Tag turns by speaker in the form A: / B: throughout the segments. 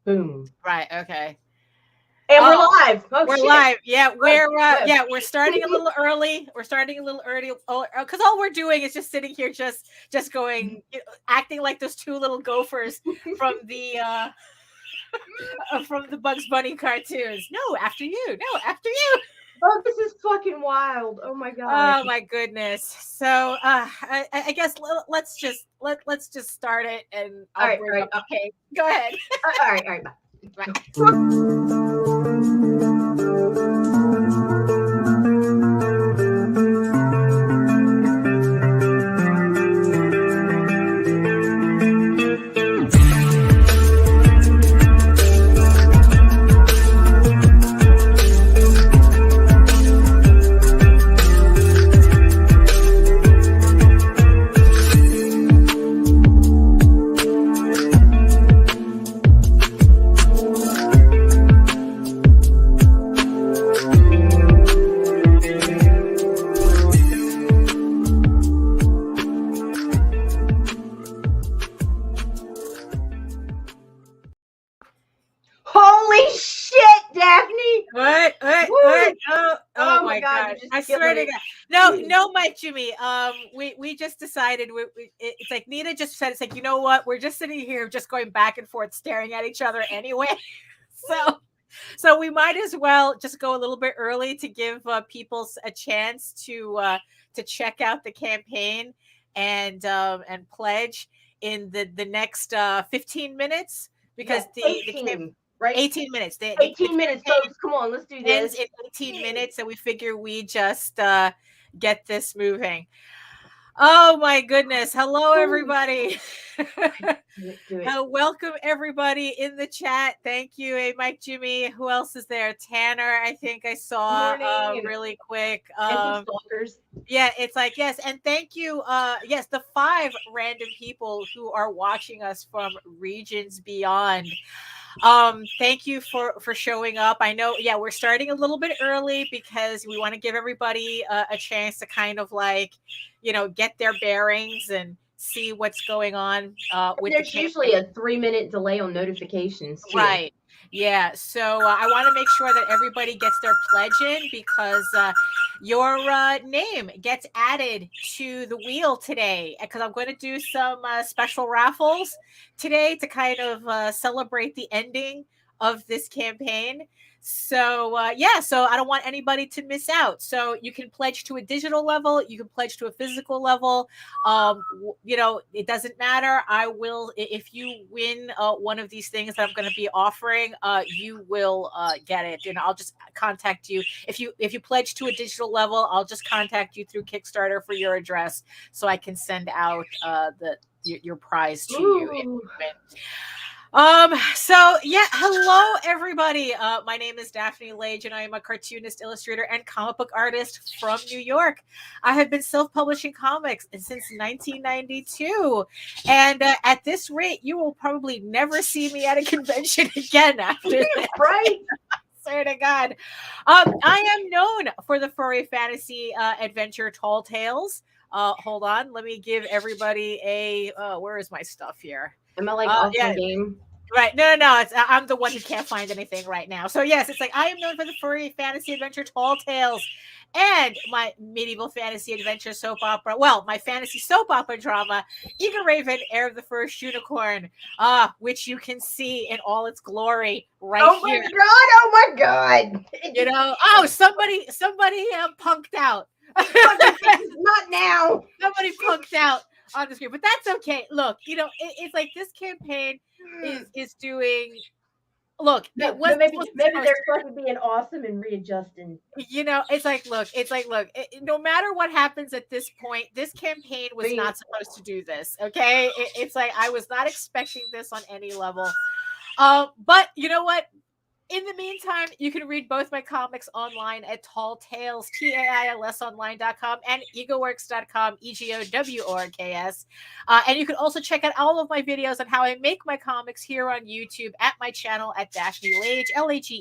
A: Boom.
B: Right. Okay.
A: And we're live. Oh,
B: we're
A: shit.
B: live. Yeah, we're starting a little early. We're starting a little early because all we're doing is just sitting here, just going, acting like those two little gophers from the Bugs Bunny cartoons. No, after you. No, after you.
A: Oh, this is fucking wild. Oh my god.
B: Oh my goodness. So I guess let's just start it, and I'll bring up the page. Go ahead.
A: All right. Bye.
B: Right.
A: Holy shit, Daphne!
B: What? Oh my god! I swear to God. No, Mike, Jimmy. We just decided. It's like Nita just said. It's like, you know what? We're just sitting here, just going back and forth, staring at each other anyway. So we might as well just go a little bit early to give people a chance to check out the campaign and pledge in the next 15 minutes, because
A: right?
B: 18 minutes.
A: 18 minutes, folks. Come on, let's do this.
B: In 18 minutes, and we figure we just get this moving. Oh my goodness. Hello, everybody. Welcome, everybody in the chat. Thank you. Hey, Mike, Jimmy. Who else is there? Tanner, I think I saw really quick. Yeah, it's like, yes. And thank you. Yes, the 5 random people who are watching us from regions beyond. Thank you for showing up. I know, yeah, we're starting a little bit early because we want to give everybody a chance to kind of like, get their bearings and see what's going on.
A: There's usually a 3-minute delay on notifications too.
B: Right. Yeah. So I want to make sure that everybody gets their pledge in, because your name gets added to the wheel today, because I'm going to do some special raffles today to kind of celebrate the ending of this campaign. So so I don't want anybody to miss out. So you can pledge to a digital level, you can pledge to a physical level. It doesn't matter. I will, if you win one of these things that I'm going to be offering, you will get it, and I'll just contact you. If you pledge to a digital level, I'll just contact you through Kickstarter for your address, so I can send out your prize to you if you win. So yeah, hello everybody. My name is Daphne Lage, and I am a cartoonist, illustrator, and comic book artist from New York. I have been self-publishing comics since 1992, and at this rate, you will probably never see me at a convention again after this.
A: Right?
B: Swear to God. I am known for the furry fantasy adventure Tall Tales. Hold on, let me give everybody a. Where is my stuff here?
A: Am I like off the game?
B: Right. No. I'm the one who can't find anything right now. So yes, it's like I am known for the furry fantasy adventure Tall Tales, and my medieval fantasy adventure soap opera. Well, my fantasy soap opera drama, Egoraven, Heir of the First Unicorn, which you can see in all its glory right here.
A: Oh my god!
B: Somebody punked out.
A: Not now.
B: Somebody punked out on the screen, but that's okay. Look, it's like this campaign is doing. Look,
A: maybe they're supposed to be an awesome and readjusting.
B: It's like, look, no matter what happens at this point, this campaign was not supposed to do this. Okay, it's like I was not expecting this on any level. But you know what? in the meantime, you can read both my comics online at Tall Tales, TAILS online.com and egoworks.com, EGOWORKS. And you can also check out all of my videos on how I make my comics here on YouTube at my channel at Daphne Lage, LAGE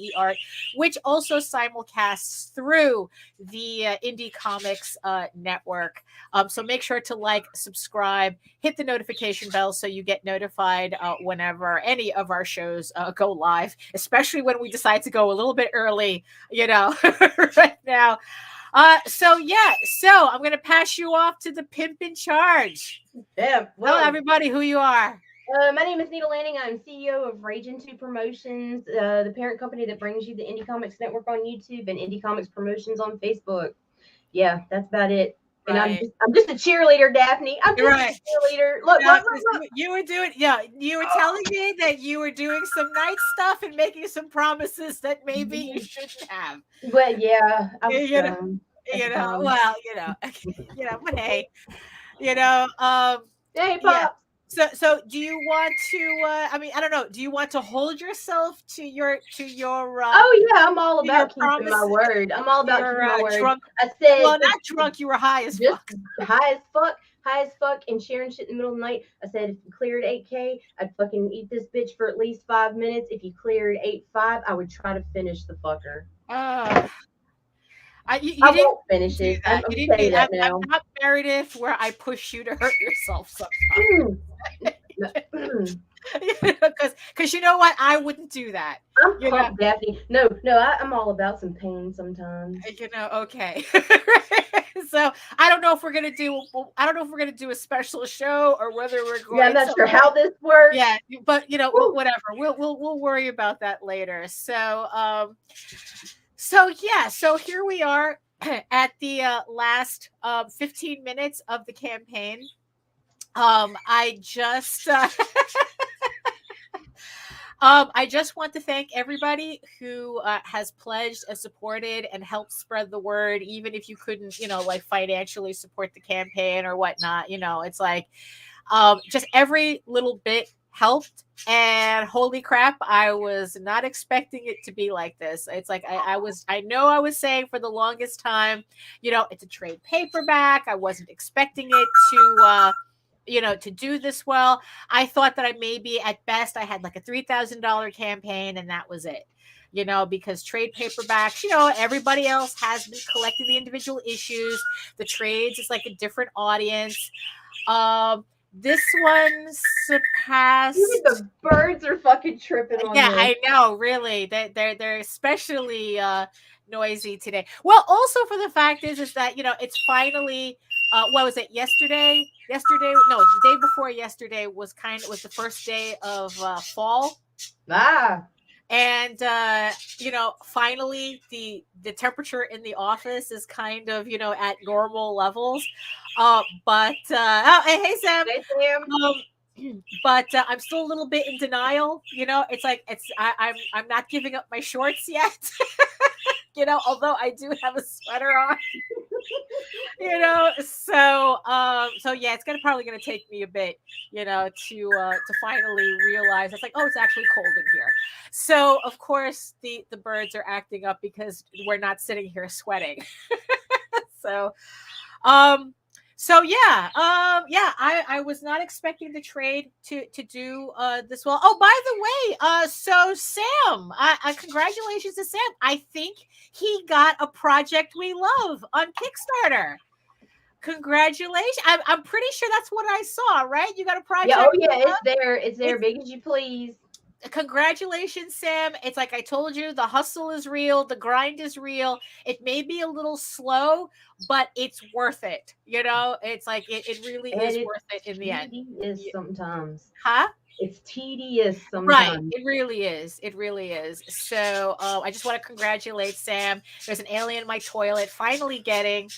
B: which also simulcasts through the Indie Comics Network. So make sure to like, subscribe, hit the notification bell so you get notified whenever any of our shows go live, especially when we decide to go a little bit early, right now. So I'm going to pass you off to the pimp in charge.
A: Yeah.
B: Tell everybody who you are.
A: My name is Nita Lanning. I'm CEO of Ragin 2 Promotions, the parent company that brings you the Indie Comics Network on YouTube and Indie Comics Promotions on Facebook. Yeah, that's about it. And
B: Right.
A: I'm just a cheerleader, Daphne. I'm just
B: Right.
A: a cheerleader. Look.
B: You were doing, you were telling me that you were doing some nice stuff and making some promises that maybe you shouldn't have.
A: But yeah, I was
B: but hey,
A: hey, Pop.
B: So do you want to I don't know, do you want to hold yourself to your
A: oh yeah, I'm all about keeping my word. I'm all about keeping my word.
B: Drunk.
A: I said,
B: well, not drunk, you were high as fuck.
A: High as fuck and sharing shit in the middle of the night. I said if you cleared 8K, I'd fucking eat this bitch for at least 5 minutes. If you cleared 8.5, I would try to finish the fucker.
B: You
A: I
B: didn't
A: won't finish it. I'm saying that now.
B: I'm not Meredith where I push you to hurt yourself sometimes. Because you know what? I wouldn't do that.
A: I'm pumped, Daphne. No, I'm all about some pain sometimes.
B: Okay. So I don't know if we're gonna do a special show or whether we're going.
A: Yeah, I'm not sure how this works.
B: Yeah, but whatever. We'll worry about that later. So so here we are at the last 15 minutes of the campaign. I just want to thank everybody who has pledged and supported and helped spread the word, even if you couldn't, financially support the campaign or whatnot. It's like just every little bit helped. And holy crap, I was not expecting it to be like this. It's like I was saying for the longest time, it's a trade paperback. I wasn't expecting it to do this well. I thought that at best I had like a $3,000 campaign and that was it. Because trade paperbacks, everybody else has been collecting the individual issues. The trades is like a different audience. This one surpassed.
A: The birds are fucking tripping on
B: Yeah,
A: this.
B: I know, really. They're especially noisy today. Well, also for the fact is that it's finally what was it yesterday? The day before yesterday was the first day of fall. And finally the temperature in the office is kind of at normal levels. But hey Sam.
A: Hey, Sam.
B: But I'm still a little bit in denial. It's like I'm not giving up my shorts yet. Although I do have a sweater on. So yeah, it's probably gonna take me a bit, to finally realize it's like, oh, it's actually cold in here. So of course the birds are acting up because we're not sitting here sweating. I was not expecting the trade to do this well. Oh, by the way, so Sam, congratulations to Sam. I think he got a Project We Love on Kickstarter. Congratulations. I'm pretty sure that's what I saw, right? You got a project.
A: Yeah, it's there. It's there, big as you please.
B: Congratulations, Sam. It's like I told you, the hustle is real, the grind is real. It may be a little slow, but it's worth it. It's like it really is worth it in the end.
A: Is sometimes.
B: Huh?
A: It's tedious sometimes.
B: Right. It really is. It really is. So I just want to congratulate Sam. There's an alien in my toilet finally getting,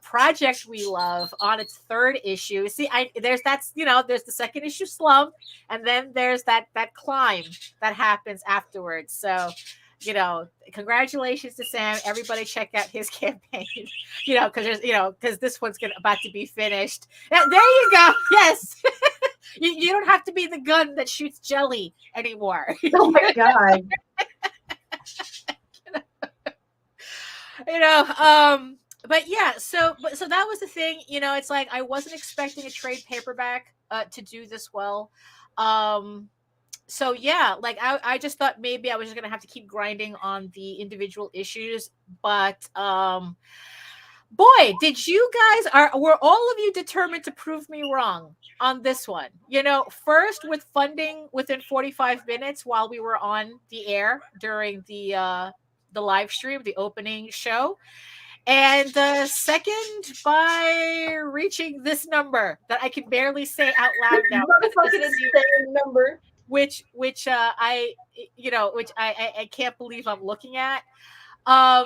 B: Project We Love on its 3rd issue. See, there's the second issue slump, and then there's that climb that happens afterwards. So, congratulations to Sam. Everybody check out his campaign, because this one's about to be finished. There you go. Yes. You don't have to be the gun that shoots jelly anymore.
A: Oh my God.
B: you know, but yeah, so that was the thing, you know, it's like I wasn't expecting a trade paperback to do this well. So yeah, like I just thought maybe I was just gonna have to keep grinding on the individual issues, but boy, did you guys were all of you determined to prove me wrong on this one. You know, first with funding within 45 minutes while we were on the air during the live stream, the opening show. And second, by reaching this number that I can barely say out loud now,
A: Motherfucking insane number.
B: which I, you know, which I can't believe I'm looking at. I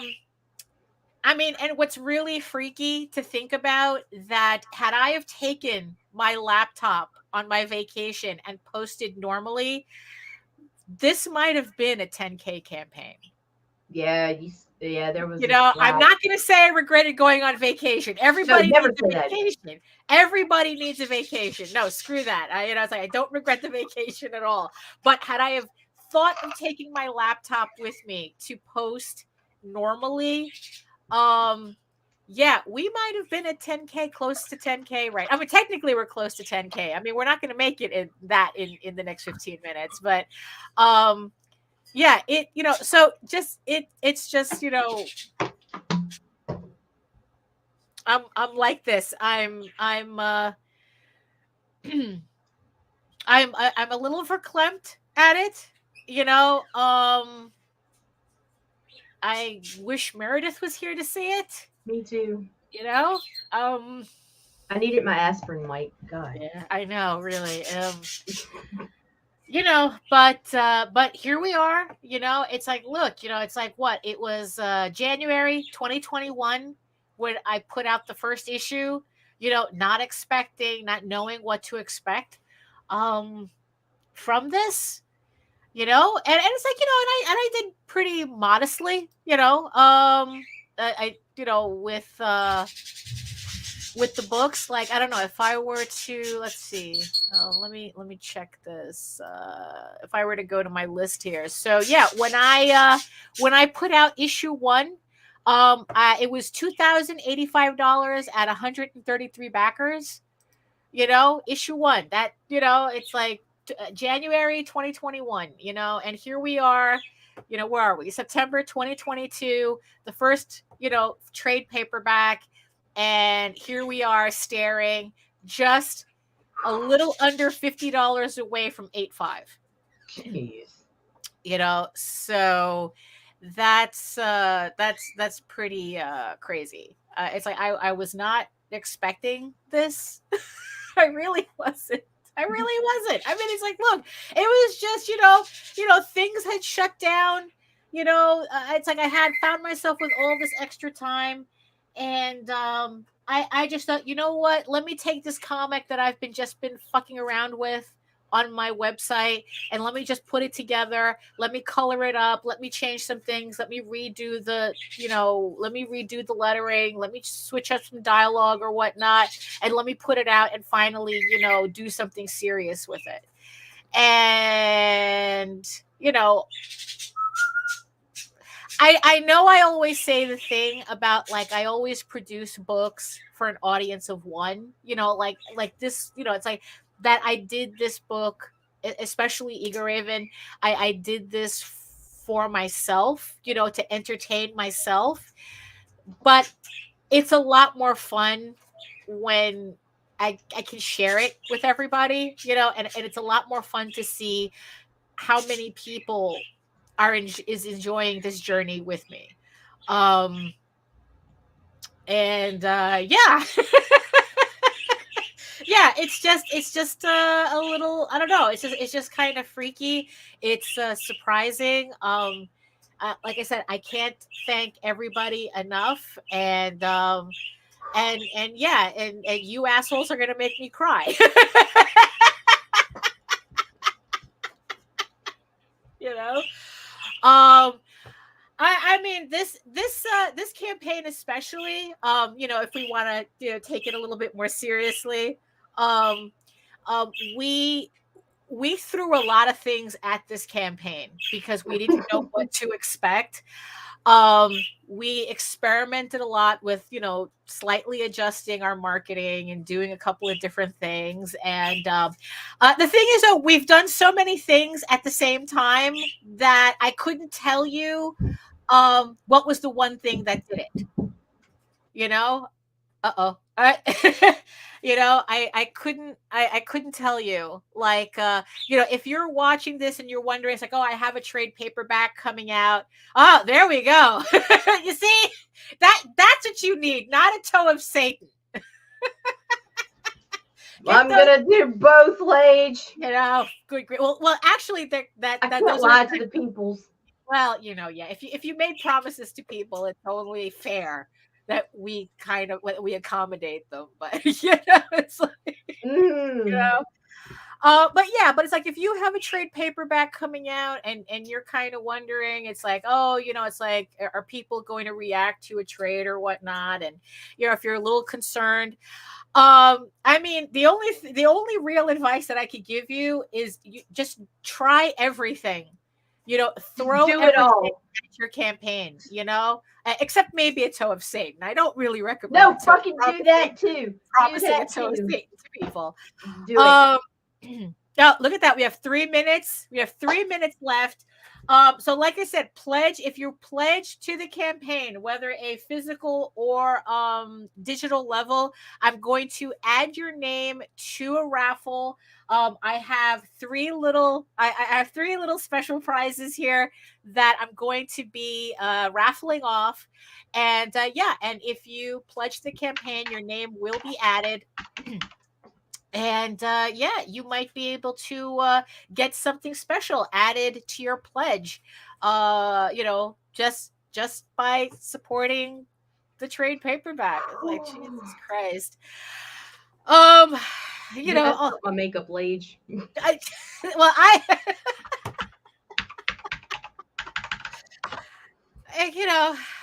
B: mean, and what's really freaky to think about, that had I have taken my laptop on my vacation and posted normally, this might have been a 10K campaign.
A: Yeah, there was.
B: You know, I'm not going to say I regretted going on vacation. Everybody needs a vacation. Everybody needs a vacation. No, screw that. You know, it's like I don't regret the vacation at all. But had I have thought of taking my laptop with me to post normally, yeah, we might have been at 10K, close to 10K, right? I mean, technically we're close to 10K. I mean, we're not going to make it in the next 15 minutes, but yeah, it, you know, so just it's just, you know, I'm like this. I'm I'm a little verklempt at it, you know. I wish Meredith was here to see it.
A: Me too.
B: You know,
A: I needed my aspirin, Mike. God.
B: Yeah, I know, really. You know, but here we are. You know, it's like, look, you know, it's like what it was January 2021 when I put out the first issue. You know, not knowing what to expect from this. You know, and it's like, you know, and I did pretty modestly. You know, I you know, with the books, like, I don't know, if I were to, let's see, let me check this, if I were to go to my list here. So yeah, when I put out issue 1, it was $2,085 at 133 backers. You know, issue 1, that, you know, it's like January 2021, you know, and here we are. You know, where are we? September 2022, the first, you know, trade paperback. And here we are staring just a little under $50 away from 8.5.
A: Jeez.
B: You know, so that's pretty crazy. It's like I was not expecting this. I really wasn't. I mean, it's like, look, it was just, you know, things had shut down. You know, it's like I had found myself with all this extra time, and I just thought, you know what? Let me take this comic that I've been fucking around with on my website, and let me just put it together. Let me color it up. Let me change some things. Let me redo the lettering. Let me switch up some dialogue or whatnot, and let me put it out and finally, you know, do something serious with it. And, you know, I know I always say the thing about, like, I always produce books for an audience of one, you know, like this, you know, it's like that I did this book, especially Egoraven, I did this for myself, you know, to entertain myself. But it's a lot more fun when I can share it with everybody, you know, and it's a lot more fun to see how many people is enjoying this journey with me. And yeah. Yeah, it's just a little, I don't know, it's just kind of freaky. It's surprising. Like I said, I can't thank everybody enough, and yeah, and you assholes are gonna make me cry. You know, I mean, this campaign especially, you know, if we want to, you know, take it a little bit more seriously, we we threw a lot of things at this campaign because we didn't know what to expect. We experimented a lot with, slightly adjusting our marketing and doing a couple of different things. And the thing is, though, we've done so many things at the same time that I couldn't tell you what was the one thing that did it. Uh-oh. I couldn't tell you. Like, if you're watching this and you're wondering, it's like, oh, I have a trade paperback coming out. Oh, there we go. You see, that's what you need, not a toe of Satan.
A: I'm gonna do both, Lage.
B: Good. Well, actually,
A: I can't lie to the peoples.
B: Well, yeah. If you made promises to people, it's totally fair that we accommodate them. But it's like, but it's like, if you have a trade paperback coming out and you're kind of wondering, it's like, oh, it's like, are people going to react to a trade or whatnot? And if you're a little concerned, I mean, the only real advice that I could give you is you just try everything. Throw everything at your campaign, except maybe a toe of Satan. I don't really recommend.
A: No, fucking do that too.
B: Promising a toe of Satan to people.
A: Do it.
B: Now, look at that. We have 3 minutes. We have 3 minutes left. So like I said, if you're pledged to the campaign, whether a physical or digital level, I'm going to add your name to a raffle. I have three little special prizes here that I'm going to be raffling off. And and if you pledge the campaign, your name will be added. And you might be able to get something special added to your pledge, just by supporting the trade paperback. Like, Jesus Christ.
A: My makeup, Lage.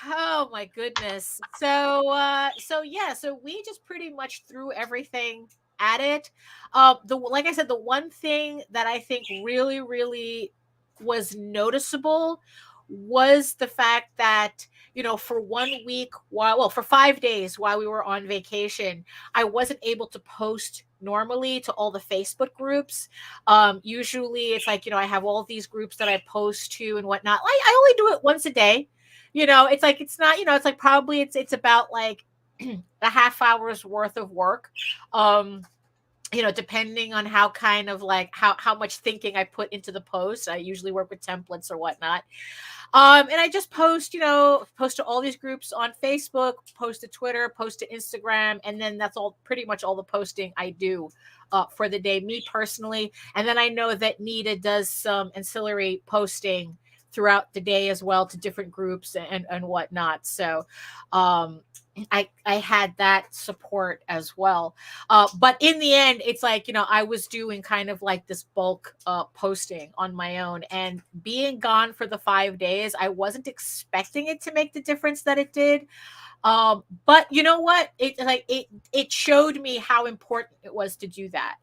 B: Oh my goodness. So we just pretty much threw everything at it. Like I said, the one thing that I think really, really was noticeable was the fact that, for 1 week, for 5 days while we were on vacation, I wasn't able to post normally to all the Facebook groups. Usually it's like, I have all these groups that I post to and whatnot. I only do it once a day. It's like, it's not, it's like, probably it's about like a half hour's worth of work. Depending on how kind of like how much thinking I put into the post. I usually work with templates or whatnot. And I just post to all these groups on Facebook, post to Twitter, post to Instagram, and then that's all pretty much all the posting I do for the day, me personally. And then I know that Nita does some ancillary posting throughout the day as well to different groups and whatnot. So I had that support as well. But in the end, it's like, I was doing kind of like this bulk posting on my own, and being gone for the 5 days, I wasn't expecting it to make the difference that it did. But you know what? It showed me how important it was to do that.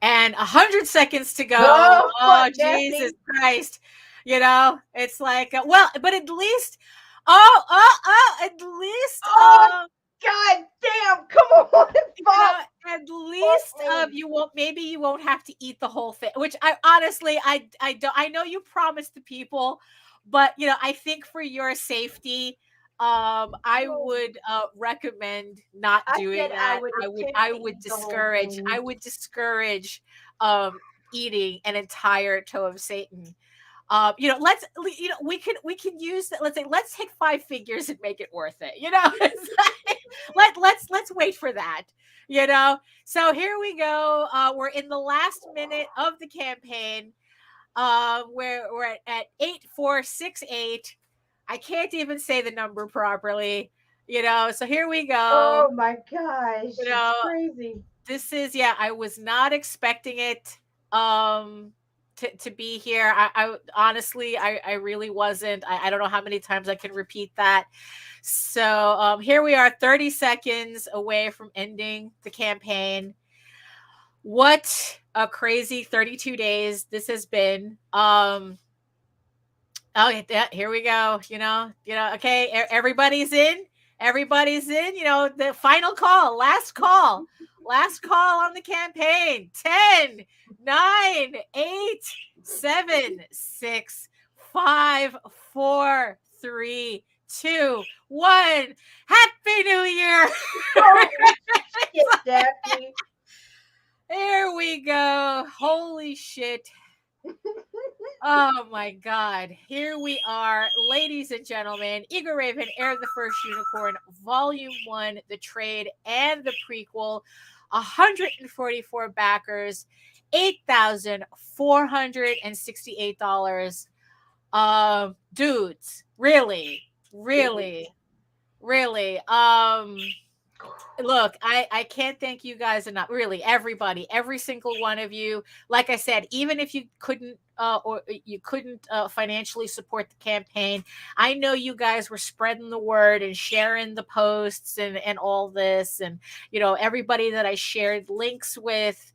B: And 100 seconds to go. Oh Jesus Christ. It's like, but at least, at least,
A: God damn, come on,
B: at least, you won't have to eat the whole thing, which I honestly, I know you promised the people, but I think for your safety, I would recommend not doing that. I would discourage eating an entire toe of Satan. We can use that. Let's hit 5 figures and make it worth it. Let's wait for that. So here we go. We're in the last minute of the campaign. We're at 8468. I can't even say the number properly. So here we go.
A: Oh my gosh. It's crazy.
B: This is, I was not expecting it. To be here. I honestly, I really wasn't. I don't know how many times I can repeat that. So here we are, 30 seconds away from ending the campaign. What a crazy 32 days this has been. Oh, yeah, here we go. Okay, everybody's in. Everybody's in. The final call, last call on the campaign. 10, 9, 8, 7, 6, 5, 4, 3, 2, 1. Happy New Year.
A: Oh, shit, Daphne.
B: There we go. Holy shit. Oh my God. Here we are, ladies and gentlemen. Egoraven, Heir the First Unicorn, Volume 1, the trade and the prequel. 144 backers, $8,468. Dudes, really. Look, I can't thank you guys enough. Really, everybody, every single one of you. Like I said, even if you couldn't financially support the campaign, I know you guys were spreading the word and sharing the posts and all this, and everybody that I shared links with,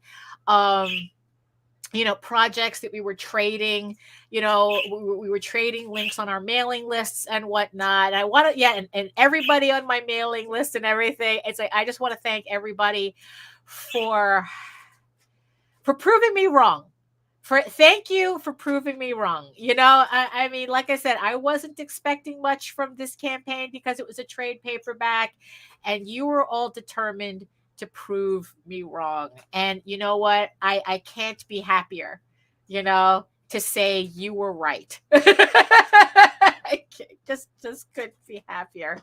B: projects that we were trading, we were trading links on our mailing lists and whatnot. I want to, and everybody on my mailing list and everything. It's like, I just want to thank everybody for proving me wrong. Thank you for proving me wrong. I mean, like I said, I wasn't expecting much from this campaign because it was a trade paperback, and you were all determined to prove me wrong. And you know what? I can't be happier, to say you were right. I just couldn't be happier.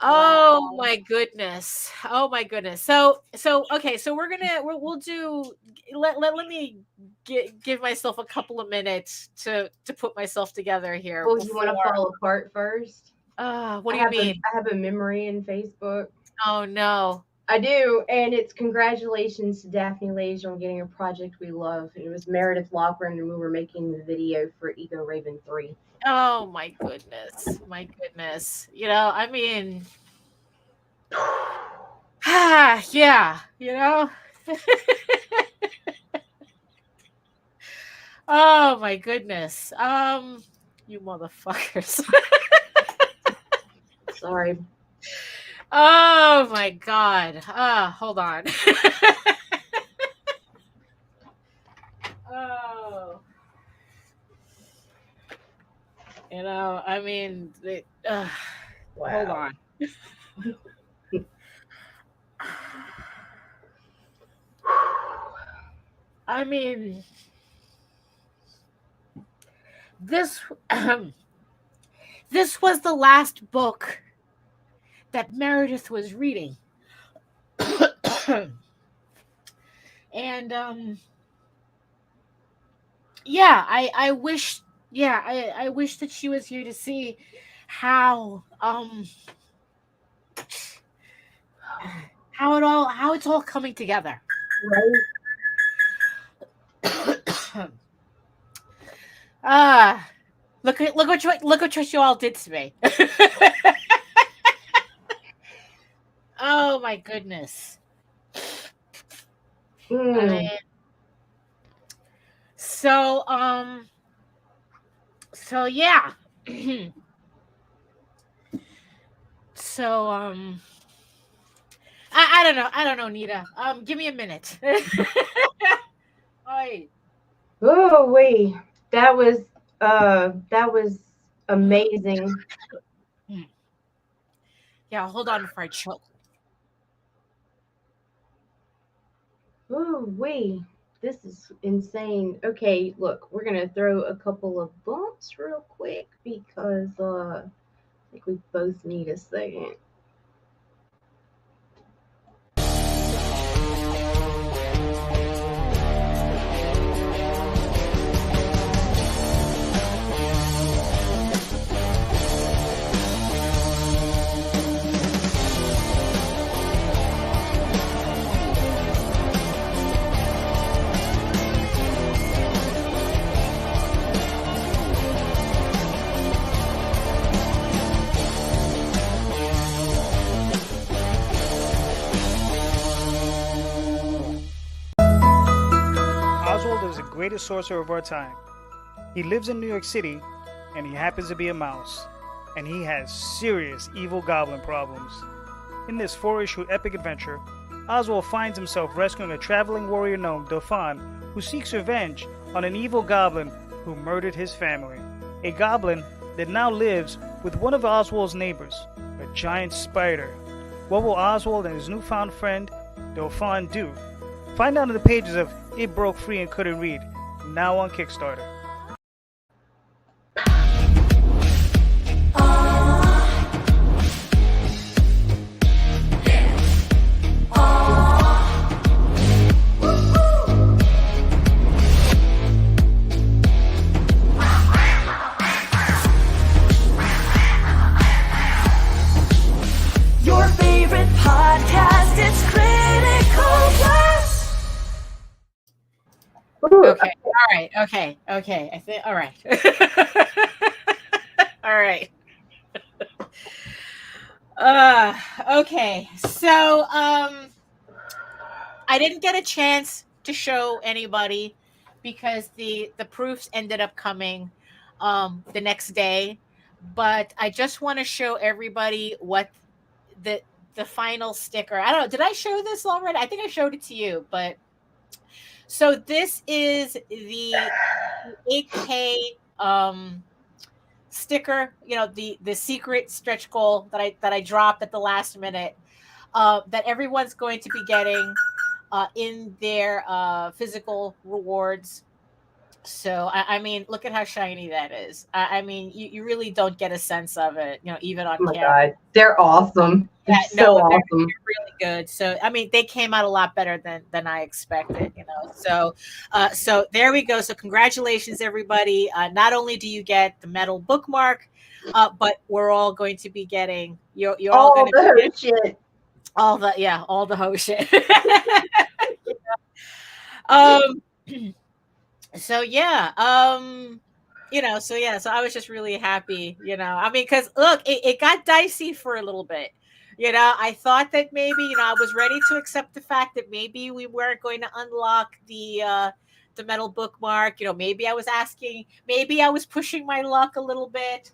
B: Oh
A: Wow.
B: my goodness. Oh my goodness. So okay, so we'll do, let me give myself a couple of minutes to put myself together here.
A: Well, you want to fall apart first?
B: What do you mean?
A: I have a memory in Facebook.
B: Oh no.
A: I do, and it's congratulations to Daphne Lage on getting a project we love. It was Meredith Lochran, and we were making the video for Egoraven 3.
B: Oh my goodness. I mean, yeah, Oh my goodness. You motherfuckers.
A: Sorry.
B: Oh my God. Hold on. Oh. I mean,
A: Wow.
B: Hold on. I mean, this was the last book that Meredith was reading. And I wish I wish that she was here to see how it's all coming together.
A: Right.
B: Look what you all did to me. Oh my goodness. I mean, so yeah. So I don't know, Nita. Give me a minute.
A: Oh wait, that was amazing.
B: Yeah, hold on before I choke.
A: Oh wait, this is insane. Okay, look, we're gonna throw a couple of bumps real quick because I think we both need a second.
C: greatest sorcerer of our time. He lives in New York City, and he happens to be a mouse, and he has serious evil goblin problems. In this 4-issue epic adventure, Oswald finds himself rescuing a traveling warrior gnome, Daphne, who seeks revenge on an evil goblin who murdered his family. A goblin that now lives with one of Oswald's neighbors, a giant spider. What will Oswald and his newfound friend, Daphne, do? Find out in the pages of It Broke Free and Couldn't Read, now on Kickstarter.
D: Your favorite podcast, it's Critical Plus.
A: Ooh,
B: Okay. All right. Okay. I think. All right. All right. Okay. So, I didn't get a chance to show anybody because the proofs ended up coming the next day, but I just want to show everybody what the final sticker. I don't know. Did I show this already? I think I showed it to you, but so this is the 8K sticker, you know, the secret stretch goal that I dropped at the last minute, that everyone's going to be getting in their physical rewards. So I mean, look at how shiny that is. I mean, you really don't get a sense of it, you know, even on
A: oh my
B: camera.
A: God, they're awesome. They're
B: Yeah,
A: so
B: no, they're
A: awesome.
B: really good. So I mean, they came out a lot better than I expected, you know. So there we go. So congratulations, everybody. Not only do you get the metal bookmark, but we're all going to be getting you're all
A: All
B: going to
A: the
B: get
A: shit.
B: all the ho shit. um. So yeah, you know, so yeah, so I was just really happy, you know. I mean, because look, it got dicey for a little bit. You know, I thought that maybe, you know, I was ready to accept the fact that maybe we weren't going to unlock the metal bookmark. You know, maybe I was asking, maybe I was pushing my luck a little bit.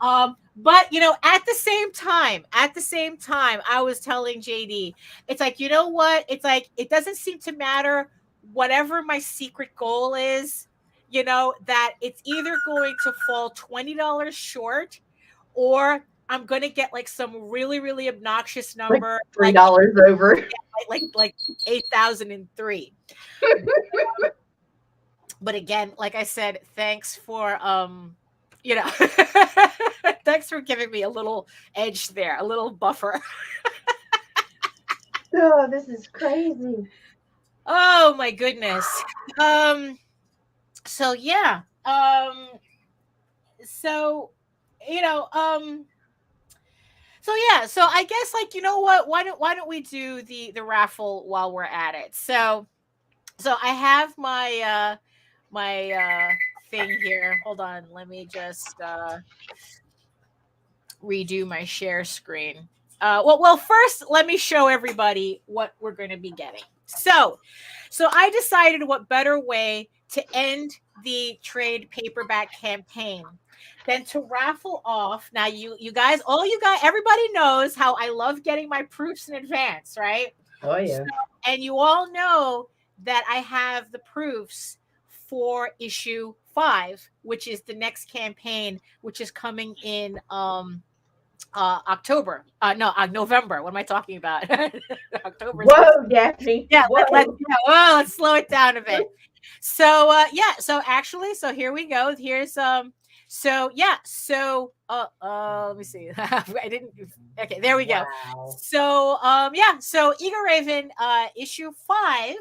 B: But you know, at the same time, I was telling JD, it's like, you know what? It's like it doesn't seem to matter whatever my secret goal is, you know, that it's either going to fall $20 short or I'm going to get like some really, really obnoxious
A: Like
B: number,
A: $3 over.
B: like 8,003. But again, like I said, thanks for you know, thanks for giving me a little edge there, a little buffer.
A: Oh, this is crazy.
B: Oh my goodness. So yeah. So you know, so yeah, so I guess, like, you know what? Why don't we do the raffle while we're at it? So I have my my thing here. Hold on, let me just redo my share screen. Well, first, let me show everybody what we're going to be getting. So I decided what better way to end the trade paperback campaign than to raffle off. Now, you guys, everybody knows how I love getting my proofs in advance, right?
A: Oh yeah.
B: So, and you all know that I have the proofs for issue 5, which is the next campaign, which is coming in October. No, November. What am I talking about? October.
A: Whoa, Daphne.
B: Yeah,
A: Whoa.
B: let's slow it down a bit. So yeah, so actually, so here we go. Here's so yeah, so let me see. I didn't. Okay, there we go.
A: Wow.
B: So yeah, so Egoraven issue 5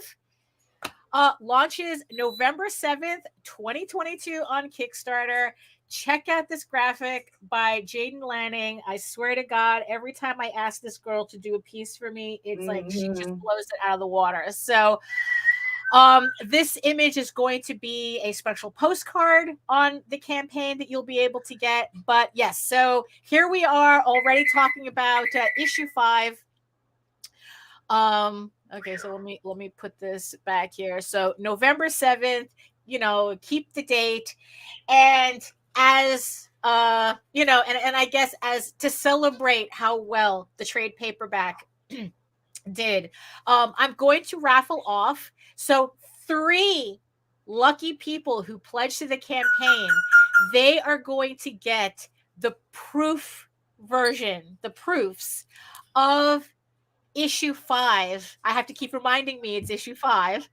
B: launches November 7th, 2022 on Kickstarter. Check out this graphic by Jaden Lanning. I swear to God, every time I ask this girl to do a piece for me, it's like she just blows it out of the water. So this image is going to be a special postcard on the campaign that you'll be able to get. But yes, so here we are already talking about issue 5. Okay, so let me put this back here. So November 7th, keep the date. And as and I guess as to celebrate how well the trade paperback did, I'm going to raffle off. So 3 lucky people who pledge to the campaign, they are going to get the proof version, the proofs of issue 5. I have to keep reminding me it's issue 5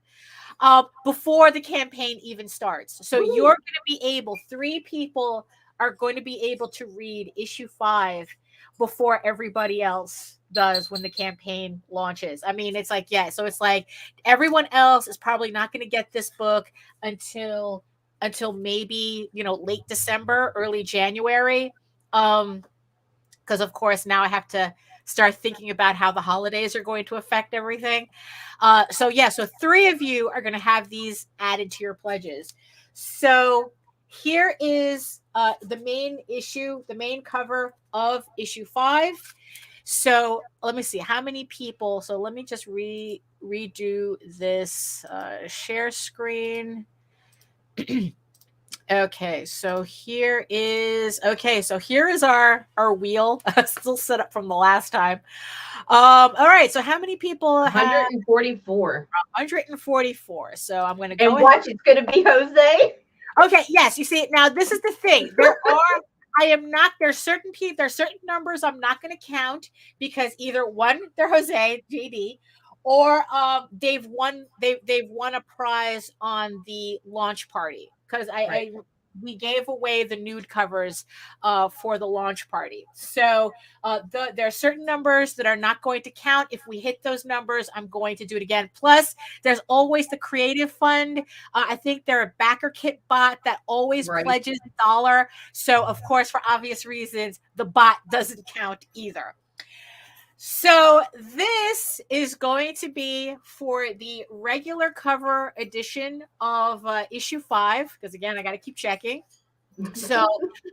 B: before the campaign even starts. So you're going to be able, 3 people are going to be able to read issue 5 before everybody else does when the campaign launches. I mean, it's like, so it's like everyone else is probably not going to get this book until maybe, late December, early January. Because of course now I have to start thinking about how the holidays are going to affect everything. So 3 of you are going to have these added to your pledges. So here is the main issue, the main cover of issue 5. So let me see how many people. So let me just redo this share screen. Okay, so here is our wheel still set up from the last time. All right, so how many people have
A: 144.
B: 144. So I'm going to go
A: and watch it's going to be Jose.
B: Okay, yes, you see now this is the thing. There's certain numbers I'm not going to count because either one, they're Jose, JD, or they've won a prize on the launch party because we gave away the nude covers for the launch party. So there are certain numbers that are not going to count. If we hit those numbers, I'm going to do it again. Plus, there's always the Creative Fund. I think they're a backer kit bot that always pledges $1. So, of course, for obvious reasons, the bot doesn't count either. So this is going to be for the regular cover edition of issue 5, because again, I got to keep checking. So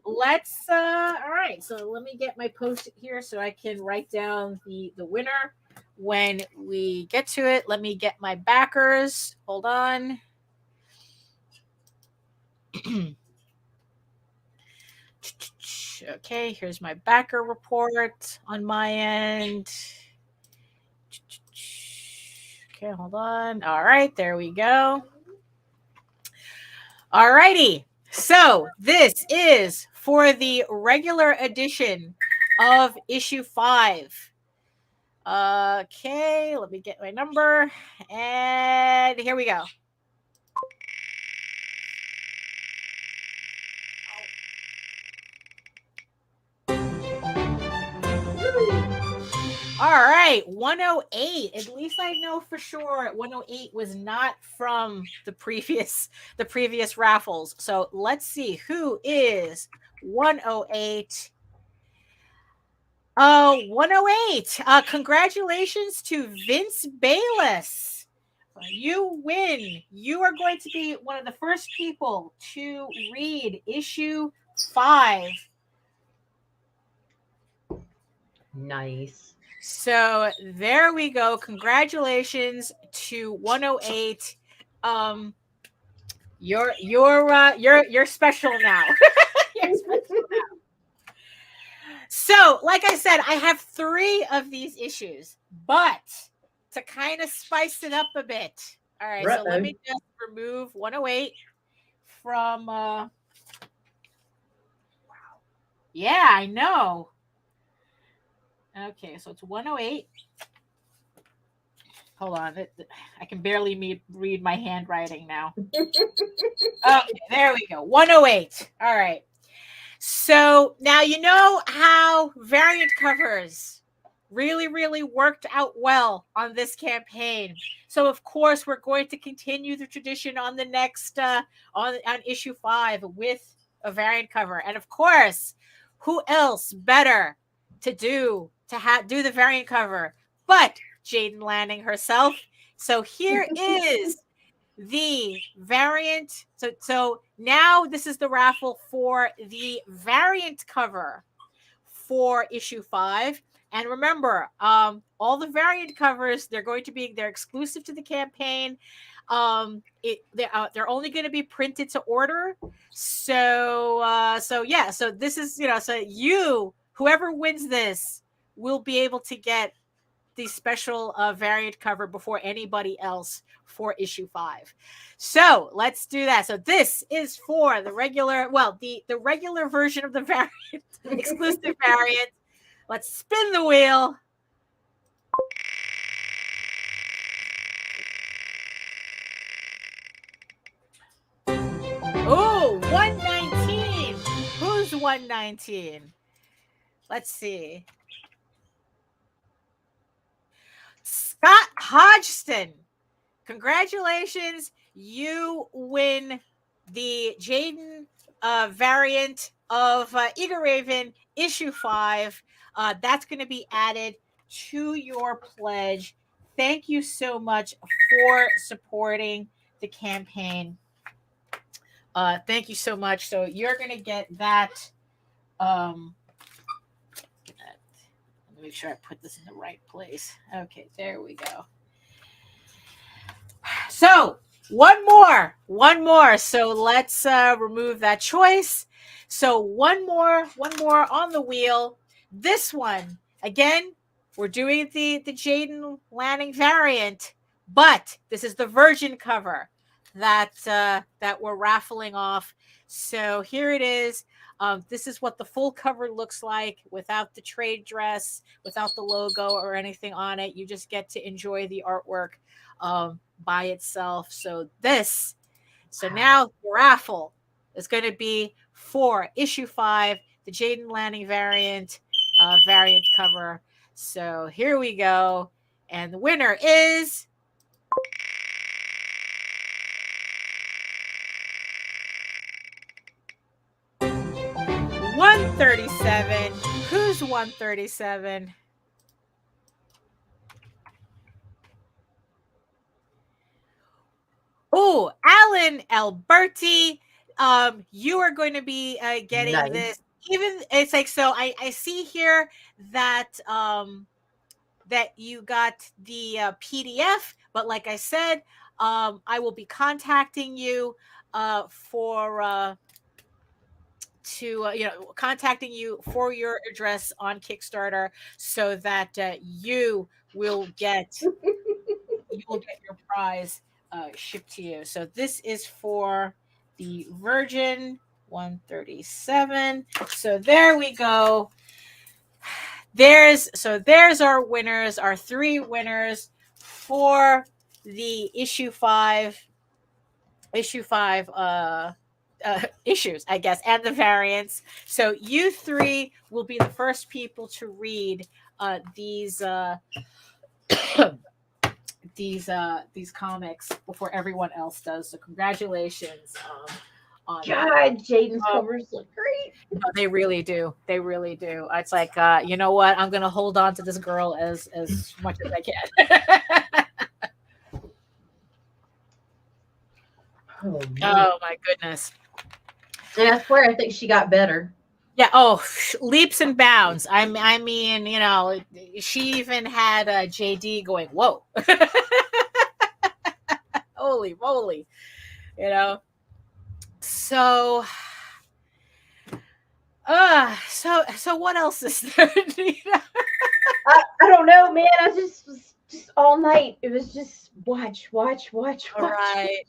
B: let's, all right. So let me get my post-it here so I can write down the winner when we get to it. Let me get my backers. Hold on. Okay, here's my backer report on my end. Okay, hold on. All right, there we go. All righty. So this is for the regular edition of issue 5. Okay, let me get my number. And here we go. All right, 108. At least I know for sure 108 was not from the previous raffles. So let's see who is 108. 108. Congratulations to Vince Bayless. You win. You are going to be one of the first people to read issue 5.
A: Nice.
B: So there we go. Congratulations to 108. You're special now. You're special now. So, like I said, I have 3 of these issues, but to kind of spice it up a bit. All right, so let me just remove 108 from yeah, I know. Okay, so it's 108. Hold on. I can barely read my handwriting now. Okay, there we go. 108. All right. So now you know how variant covers really, really worked out well on this campaign. So, of course, we're going to continue the tradition on the next, on issue 5 with a variant cover. And, of course, who else better to do the variant cover but Jaden Lanning herself. So here is the variant. So now this is the raffle for the variant cover for issue 5. And remember, all the variant covers, they're exclusive to the campaign. They're only going to be printed to order. So so this is, so whoever wins this will be able to get the special variant cover before anybody else for issue 5. So let's do that. So this is for the regular, the regular version of the variant, exclusive variant. Let's spin the wheel. Oh, 119. Who's 119? Let's see. Scott Hodgson. Congratulations. You win the Jaden variant of Egoraven issue 5. That's going to be added to your pledge. Thank you so much for supporting the campaign. Thank you so much. So you're going to get that. Let me make sure I put this in the right place. Okay, there we go. So one more. So let's remove that choice. So one more on the wheel. This one, again, we're doing the Jaden Lanning variant, but this is the virgin cover that we're raffling off. So here it is. This is what the full cover looks like without the trade dress, without the logo or anything on it. You just get to enjoy the artwork by itself. So now the raffle is going to be for issue 5, the Jaden Lanning variant cover. So here we go. And the winner is $137. Who's 137? Oh, Alan Alberti. You are going to be getting this. Even it's like, so I see here that that you got the PDF, but like I said, I will be contacting you contacting you for your address on Kickstarter so that you will get your prize shipped to you. So this is for the Virgin 137. So there we go. There's our winners, our 3 winners for the issue 5 issues, I guess, and the variants. So you 3 will be the first people to read these comics before everyone else does. So congratulations on
A: God, Jaden's covers look great.
B: No, they really do. They really do. It's like, you know what? I'm gonna hold on to this girl as much as I can. Oh my goodness.
A: And I swear, I think she got better.
B: Yeah. Oh, leaps and bounds. I mean, she even had JD going, "Whoa, holy moly!" So, so what else is there, Nita?
A: I don't know, man. I just was all night. It was just watch.
B: All right.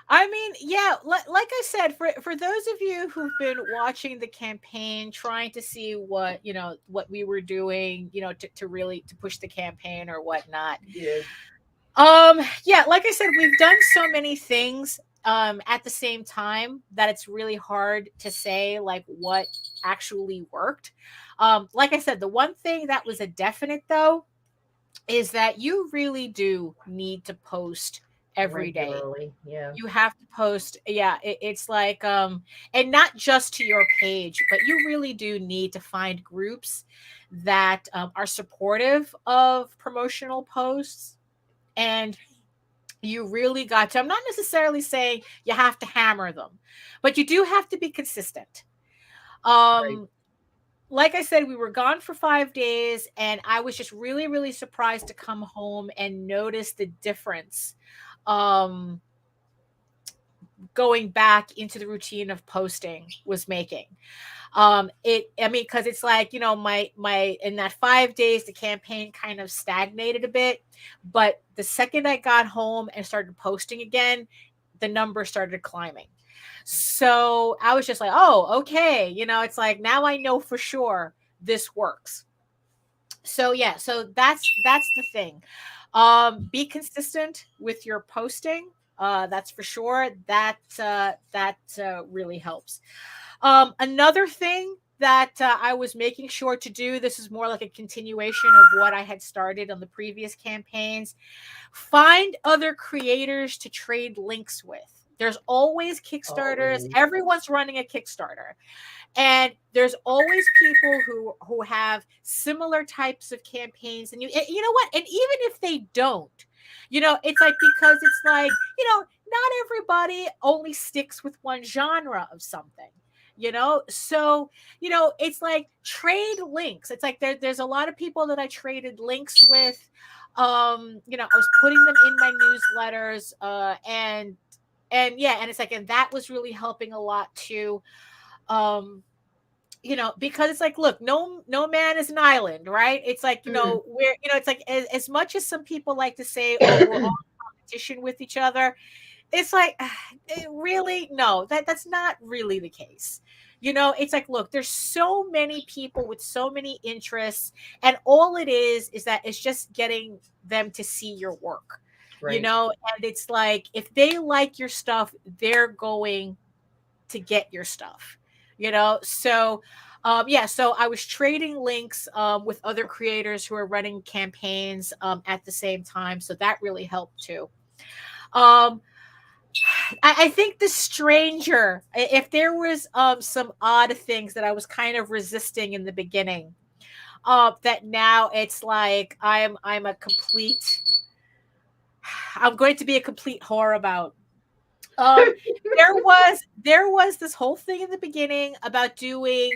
B: I mean, yeah, like I said, for those of you who've been watching the campaign, trying to see what we were doing, to push the campaign or whatnot.
A: Yeah.
B: Yeah, like I said, we've done so many things at the same time that it's really hard to say like what actually worked. Like I said, the one thing that was a definite though is that you really do need to post every day.
A: Yeah,
B: you have to post. Yeah, it's like and not just to your page, but you really do need to find groups that are supportive of promotional posts. And you really got to, I'm not necessarily saying you have to hammer them, but you do have to be consistent. Right. Like I said, we were gone for 5 days, and I was just really, really surprised to come home and notice the difference um going back into the routine of posting was making. I mean, because it's like, my in that 5 days the campaign kind of stagnated a bit, but the second I got home and started posting again, the numbers started climbing. So I was just like, oh, okay, it's like, now I know for sure this works. So yeah, so that's the thing. Be consistent with your posting. That's for sure. That really helps. Another thing that I was making sure to do, this is more like a continuation of what I had started on the previous campaigns. Find other creators to trade links with. There's always Kickstarters.
A: Always.
B: Everyone's running a Kickstarter. And there's always people who have similar types of campaigns, and you know what, and even if they don't, it's like, because it's like, not everybody only sticks with one genre of something, so it's like, trade links. It's like, there's a lot of people that I traded links with. I was putting them in my newsletters, and yeah, and it's like, and that was really helping a lot too. Because it's like, look, no man is an island, right? It's like, we're, it's like, as much as some people like to say, oh, we're all in competition with each other, it's like, really, no, that's not really the case. It's like, look, there's so many people with so many interests, and all it is that it's just getting them to see your work,
A: Right.
B: and it's like, if they like your stuff, they're going to get your stuff, so yeah, so I was trading links with other creators who are running campaigns at the same time, so that really helped too. I think the stranger, if there was some odd things that I was kind of resisting in the beginning, that now it's like, I'm going to be a complete whore about. There was this whole thing in the beginning about doing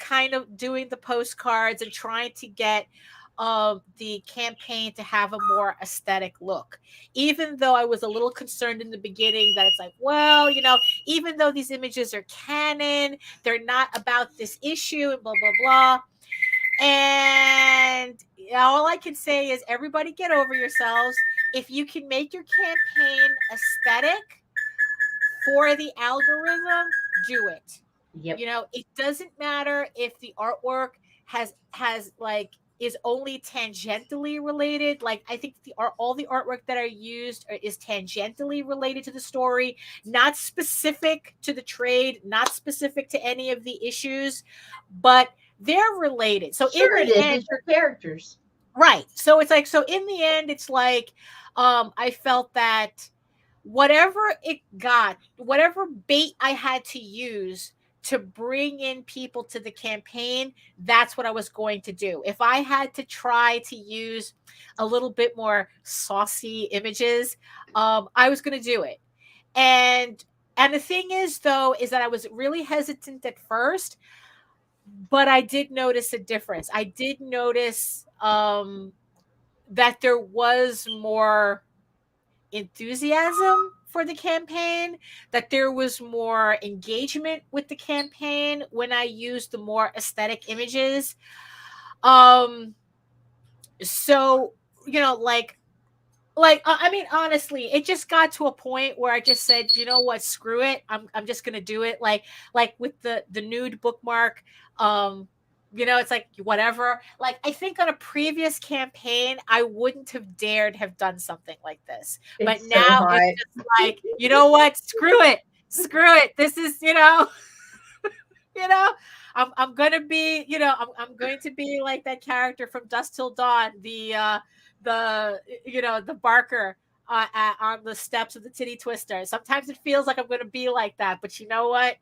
B: the postcards and trying to get the campaign to have a more aesthetic look. Even though I was a little concerned in the beginning that it's like, well, even though these images are canon, they're not about this issue and blah, blah, blah. And all I can say is, everybody get over yourselves. If you can make your campaign aesthetic for the algorithm, do it.
A: Yep.
B: It doesn't matter if the artwork has like, is only tangentially related. Like, I think all the artwork that are used is tangentially related to the story, not specific to the trade, not specific to any of the issues, but they're related. So
A: Sure,
B: in the end,
A: it's your characters.
B: right. So it's like, so in the end, it's like, I felt that whatever bait I had to use to bring in people to the campaign, that's what I was going to do. If I had to try to use a little bit more saucy images, I was going to do it. And the thing is, though, is that I was really hesitant at first, but I did notice a difference. I did notice that there was more enthusiasm for the campaign, that there was more engagement with the campaign when I used the more aesthetic images. So, I mean, honestly, it just got to a point where I just said, you know what, screw it. I'm just gonna do it. Like with the nude bookmark. It's like, whatever. Like, I think on a previous campaign, I wouldn't have dared have done something like this. But
A: It's so
B: now
A: hot.
B: it's just like, you know what? Screw it. This is, I'm gonna be, I'm going to be like that character from Dusk Till Dawn, the barker on the steps of the Titty Twister. Sometimes it feels like I'm gonna be like that, but you know what?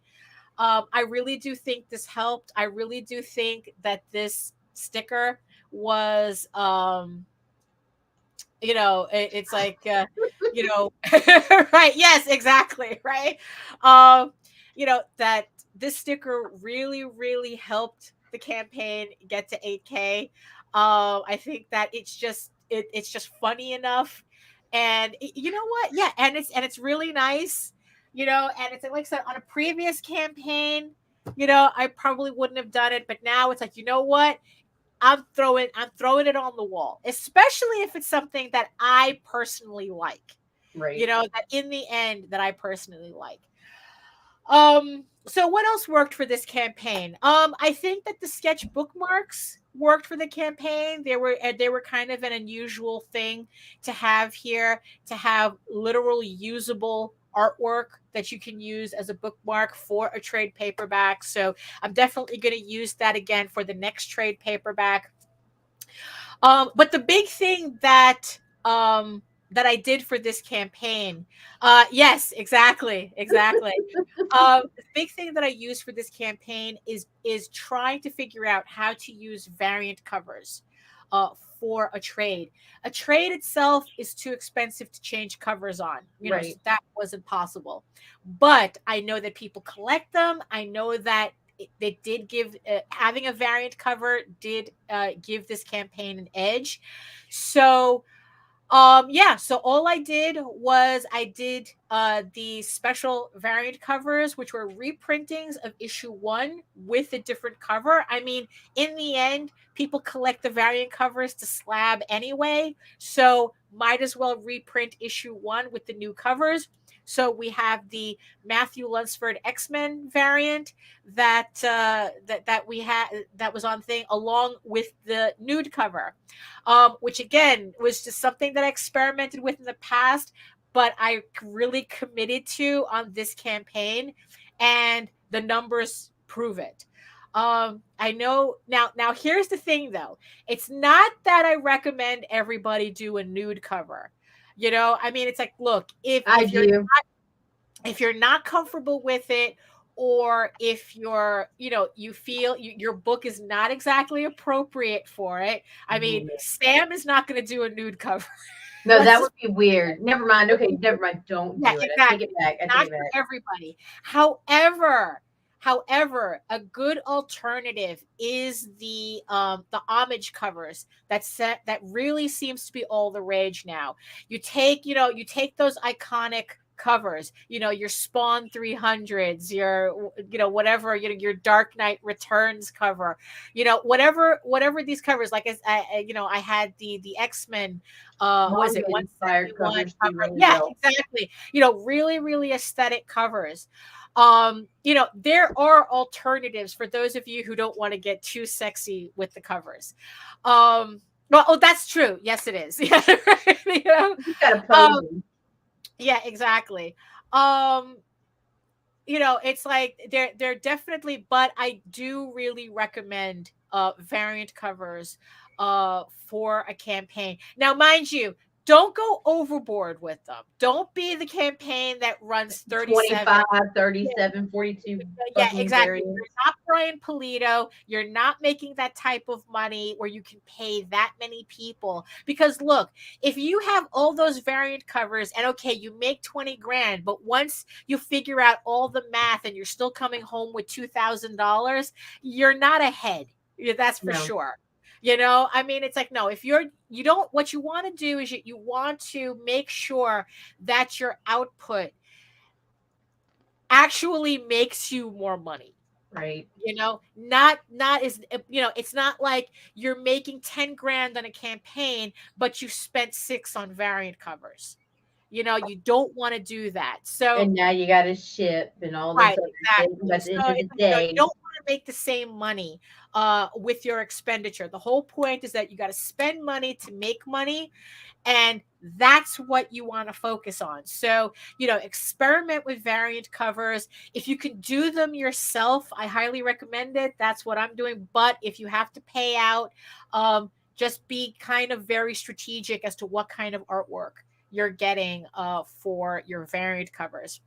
B: I really do think this helped. I really do think that this sticker was, it's like, right. Yes, exactly. Right. That this sticker really, really helped the campaign get to 8K. I think that it's just funny enough. And you know what? Yeah, and it's really nice, and it's like I said, on a previous campaign, I probably wouldn't have done it, but now it's like, you know what? I'm throwing it on the wall, especially if it's something that I personally like.
A: Right.
B: That in the end that I personally like. So what else worked for this campaign? I think that the sketch bookmarks worked for the campaign. They were kind of an unusual thing to have here, to have literal usable artwork that you can use as a bookmark for a trade paperback. So I'm definitely going to use that again for the next trade paperback. But the big thing that I did for this campaign, yes, exactly. The big thing that I used for this campaign is trying to figure out how to use variant covers for a trade. A trade itself is too expensive to change covers on. So
A: Right.
B: that wasn't possible. But I know that people collect them. I know that they did give having a variant cover did give this campaign an edge. So yeah, so all I did was I did the special variant covers, which were reprintings of issue 1 with a different cover. I mean, in the end, people collect the variant covers to slab anyway, so might as well reprint issue 1 with the new covers. So we have the Matthew Lunsford X-Men variant that we had, that was on thing, along with the nude cover, which again was just something that I experimented with in the past, but I really committed to on this campaign, and the numbers prove it. I know now. Here's the thing, though. It's not that I recommend everybody do a nude cover. I mean, it's like, look,
A: I do.
B: if you're not comfortable with it, or if you feel your book is not exactly appropriate for it. I mean, Sam is not going to do a nude cover.
A: No,
B: Let's
A: that
B: just,
A: would be weird. Never mind. Okay, never mind. Don't
B: yeah,
A: do it. I take
B: exactly.
A: it back. I
B: Not
A: take it
B: for
A: back.
B: everybody. However, a good alternative is the homage covers that really seems to be all the rage now. You take those iconic covers, your Spawn 300s, your whatever, your Dark Knight Returns cover, whatever these covers, like I had the X-Men, was it
A: Manga inspired
B: 171
A: covers do
B: cover?
A: really
B: Yeah,
A: well.
B: exactly. Really, really aesthetic covers. There are alternatives for those of you who don't want to get too sexy with the covers. Well, oh, that's true. Yes, it is. Yeah, right.
A: You just gotta pose
B: Um,
A: them.
B: yeah, exactly. Um, it's like they're definitely, but I do really recommend variant covers for a campaign. Now, mind you, don't go overboard with them. Don't be the campaign that runs 37.
A: 25, 37, 42
B: Yeah,
A: fucking
B: exactly. You're
A: variants.
B: not Brian Polito. You're not making that type of money where you can pay that many people. Because look, if you have all those variant covers and okay, you make 20 grand, but once you figure out all the math and you're still coming home with $2,000, you're not ahead. Yeah, that's for
A: No.
B: sure. I mean, it's like, no, if you don't, what you want to do is you want to make sure that your output actually makes you more money.
A: Right.
B: Not as it's not like you're making 10 grand on a campaign, but you spent 6 on variant covers. You don't want to do that. So
A: And now you gotta ship and all this
B: right,
A: other shit.
B: exactly.
A: But at the
B: So
A: end of
B: it's
A: the
B: like, you
A: day,
B: don't want to make the same money with your expenditure. The whole point is that you got to spend money to make money, and that's what you want to focus on. So, experiment with variant covers. If you can do them yourself, I highly recommend it. That's what I'm doing. But if you have to pay out, just be kind of very strategic as to what kind of artwork you're getting for your variant covers.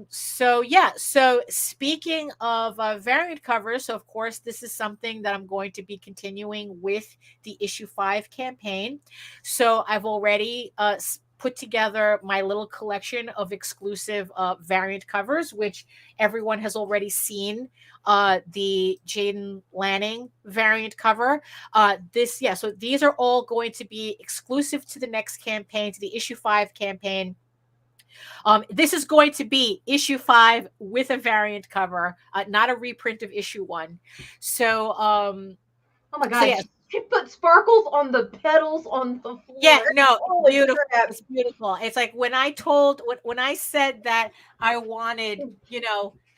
B: So yeah, so speaking of variant covers, so of course this is something that I'm going to be continuing with the issue 5 campaign. So I've already put together my little collection of exclusive variant covers, which everyone has already seen. The Jaden Lanning variant cover. So these are all going to be exclusive to the next campaign, to the issue 5 campaign. This is going to be issue 5 with a variant cover, not a reprint of issue 1. So,
A: Oh my god,
B: so yeah.
A: she put sparkles on the petals on the floor.
B: Yeah, no,
A: Holy
B: beautiful.
A: crap.
B: It's beautiful. It's like when I said that I wanted,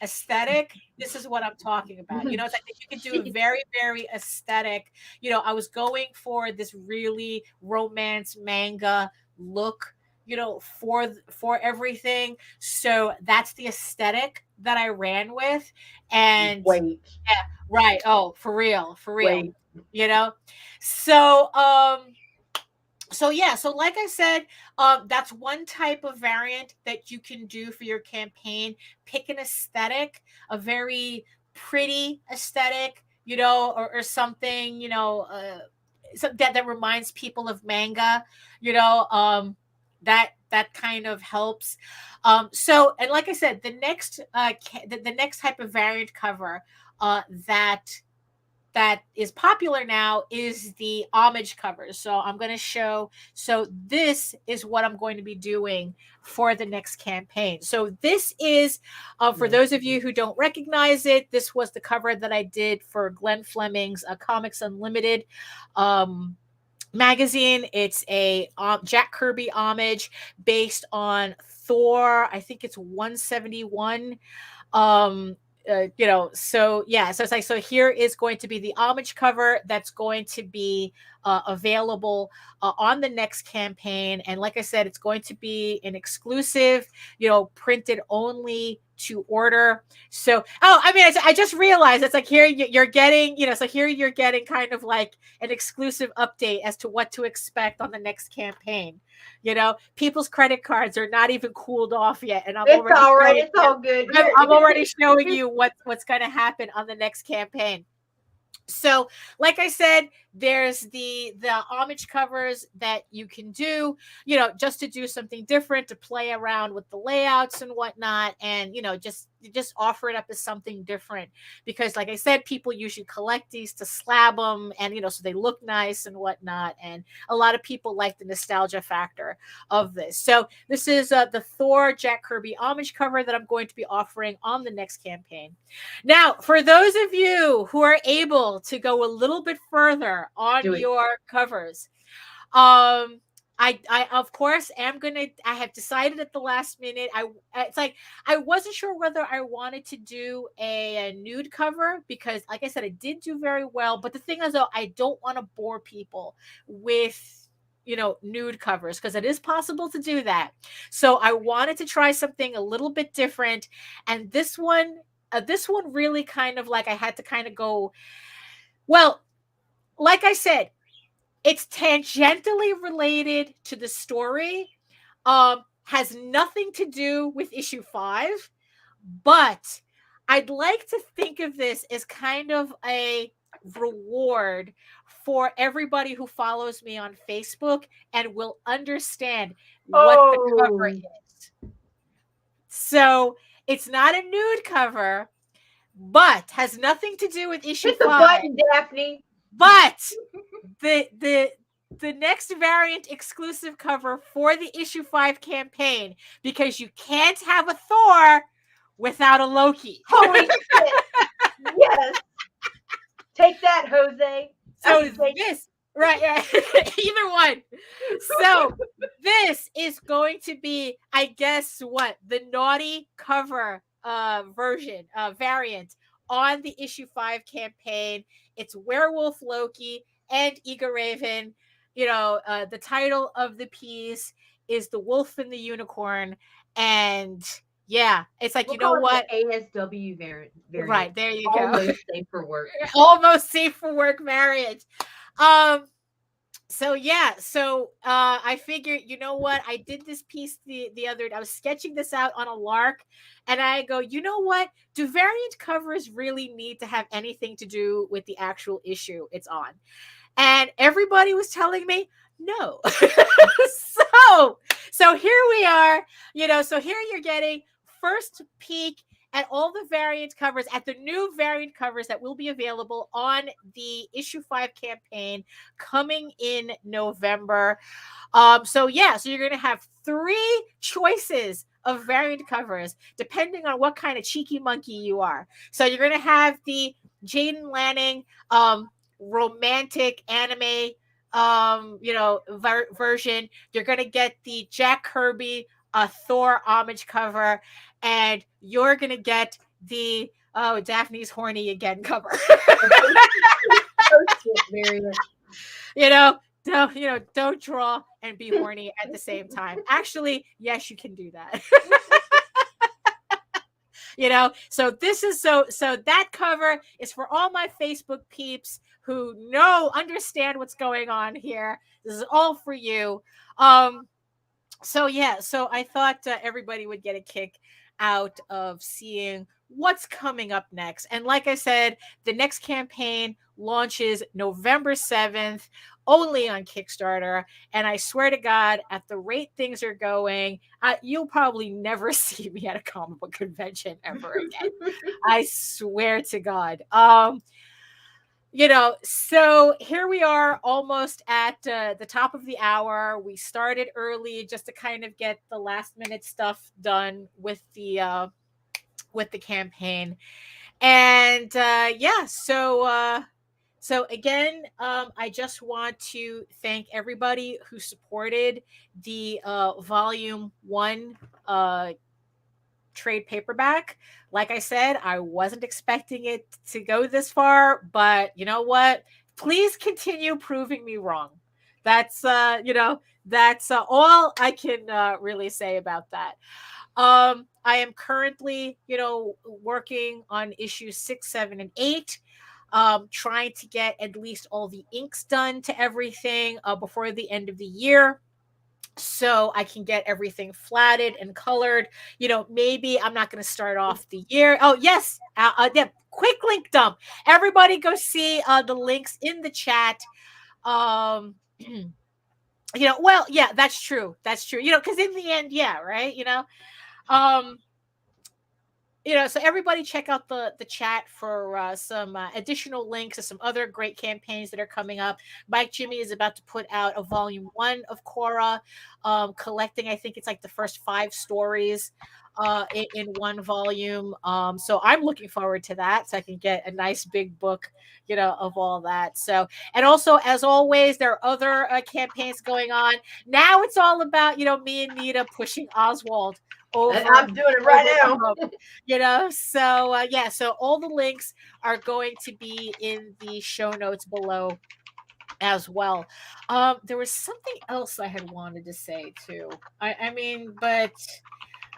B: aesthetic, this is what I'm talking about. It's like you could do a very, very aesthetic, I was going for this really romance manga look, for everything. So that's the aesthetic that I ran with. And
A: Wait.
B: yeah, right. Oh, for real.
A: Wait.
B: So so like I said, that's one type of variant that you can do for your campaign. Pick an aesthetic, a very pretty aesthetic, or something, that reminds people of manga, that kind of helps. So, and like I said, the next type of variant cover that is popular now is the homage covers. So I'm going to show. So this is what I'm going to be doing for the next campaign. So this is, for those of you who don't recognize it, this was the cover that I did for Glenn Fleming's Comics Unlimited magazine. It's a Jack Kirby homage based on Thor. I think it's 171. So it's like, so here is going to be the homage cover that's going to be available on the next campaign. And like I said, it's going to be an exclusive, printed only to order. So, I just realized it's like here you're getting, so here you're getting kind of like an exclusive update as to what to expect on the next campaign. People's credit cards are not even cooled off yet, and
A: It's all right. It's all good.
B: I'm already showing you what's going to happen on the next campaign. So, like I said, there's the homage covers that you can do, just to do something different, to play around with the layouts and whatnot, and just offer it up as something different. Because, like I said, people usually collect these to slab them, and so they look nice and whatnot. And a lot of people like the nostalgia factor of this. So this is the Thor Jack Kirby homage cover that I'm going to be offering on the next campaign. Now, for those of you who are able to go a little bit further on your covers, I of course am gonna. I have decided at the last minute. It's like I wasn't sure whether I wanted to do a nude cover, because, like I said, I did do very well. But the thing is, though, I don't want to bore people with nude covers, because it is possible to do that. So I wanted to try something a little bit different, and this one really kind of like I had to kind of go. Well, like I said, it's tangentially related to the story, has nothing to do with issue 5, but I'd like to think of this as kind of a reward for everybody who follows me on Facebook and will understand what the cover is. So it's not a nude cover, but has nothing to do with issue 5.
A: Hit the button, Daphne.
B: But the next variant exclusive cover for the issue 5 campaign, because you can't have a Thor without a Loki.
A: Holy shit! Yes. Take that, Jose.
B: So this, right, either one. So this is going to be, I guess, the naughty cover variant on the issue 5 campaign. It's Werewolf Loki and Egoraven. The title of the piece is The Wolf and the Unicorn. And yeah, it's like,
A: we'll
B: what?
A: ASW variant.
B: Right, there you go.
A: Almost safe for work.
B: Almost safe for work variant. So yeah, I figured, I did this piece the other day. I was sketching this out on a lark, and I go, do variant covers really need to have anything to do with the actual issue it's on? And everybody was telling me no. So here we are, so here you're getting first peek at all the variant covers, at the new variant covers that will be available on the issue 5 campaign coming in November. So you're going to have 3 choices of variant covers, depending on what kind of cheeky monkey you are. So you're going to have the Jaden Lanning romantic anime version. You're going to get the Jack Kirby Thor homage cover, and you're going to get the Daphne's horny again cover. Don't draw and be horny at the same time. Actually, yes, you can do that. So this is so that cover is for all my Facebook peeps who understand what's going on here. This is all for you. So I thought everybody would get a kick out of seeing what's coming up next. And like I said, the next campaign launches November 7th, only on Kickstarter. And I swear to God, at the rate things are going, you'll probably never see me at a comic book convention ever again. I swear to God. So here we are almost at the top of the hour. We started early just to kind of get the last minute stuff done with the campaign. And so again, I just want to thank everybody who supported the volume 1 trade paperback. Like I said, I wasn't expecting it to go this far, but you know what? Please continue proving me wrong. That's that's all I can really say about that. I am currently, working on issues 6, 7, and 8. Trying to get at least all the inks done to everything before the end of the year, so I can get everything flatted and colored. Maybe I'm not going to start off the year. Oh, yes. Quick link dump. Everybody go see the links in the chat. Well, yeah, that's true. That's true. Because in the end, yeah, right? So everybody check out the chat for some additional links to some other great campaigns that are coming up. Mike Jimmy is about to put out a volume 1 of Korra, collecting, I think it's like the first 5 stories in one volume. So I'm looking forward to that, so I can get a nice big book, of all that. So, and also, as always, there are other campaigns going on. Now it's all about, me and Nita pushing Oswald over.
A: And I'm doing it right now.
B: So all the links are going to be in the show notes below as well. There was something else I had wanted to say too. I mean, but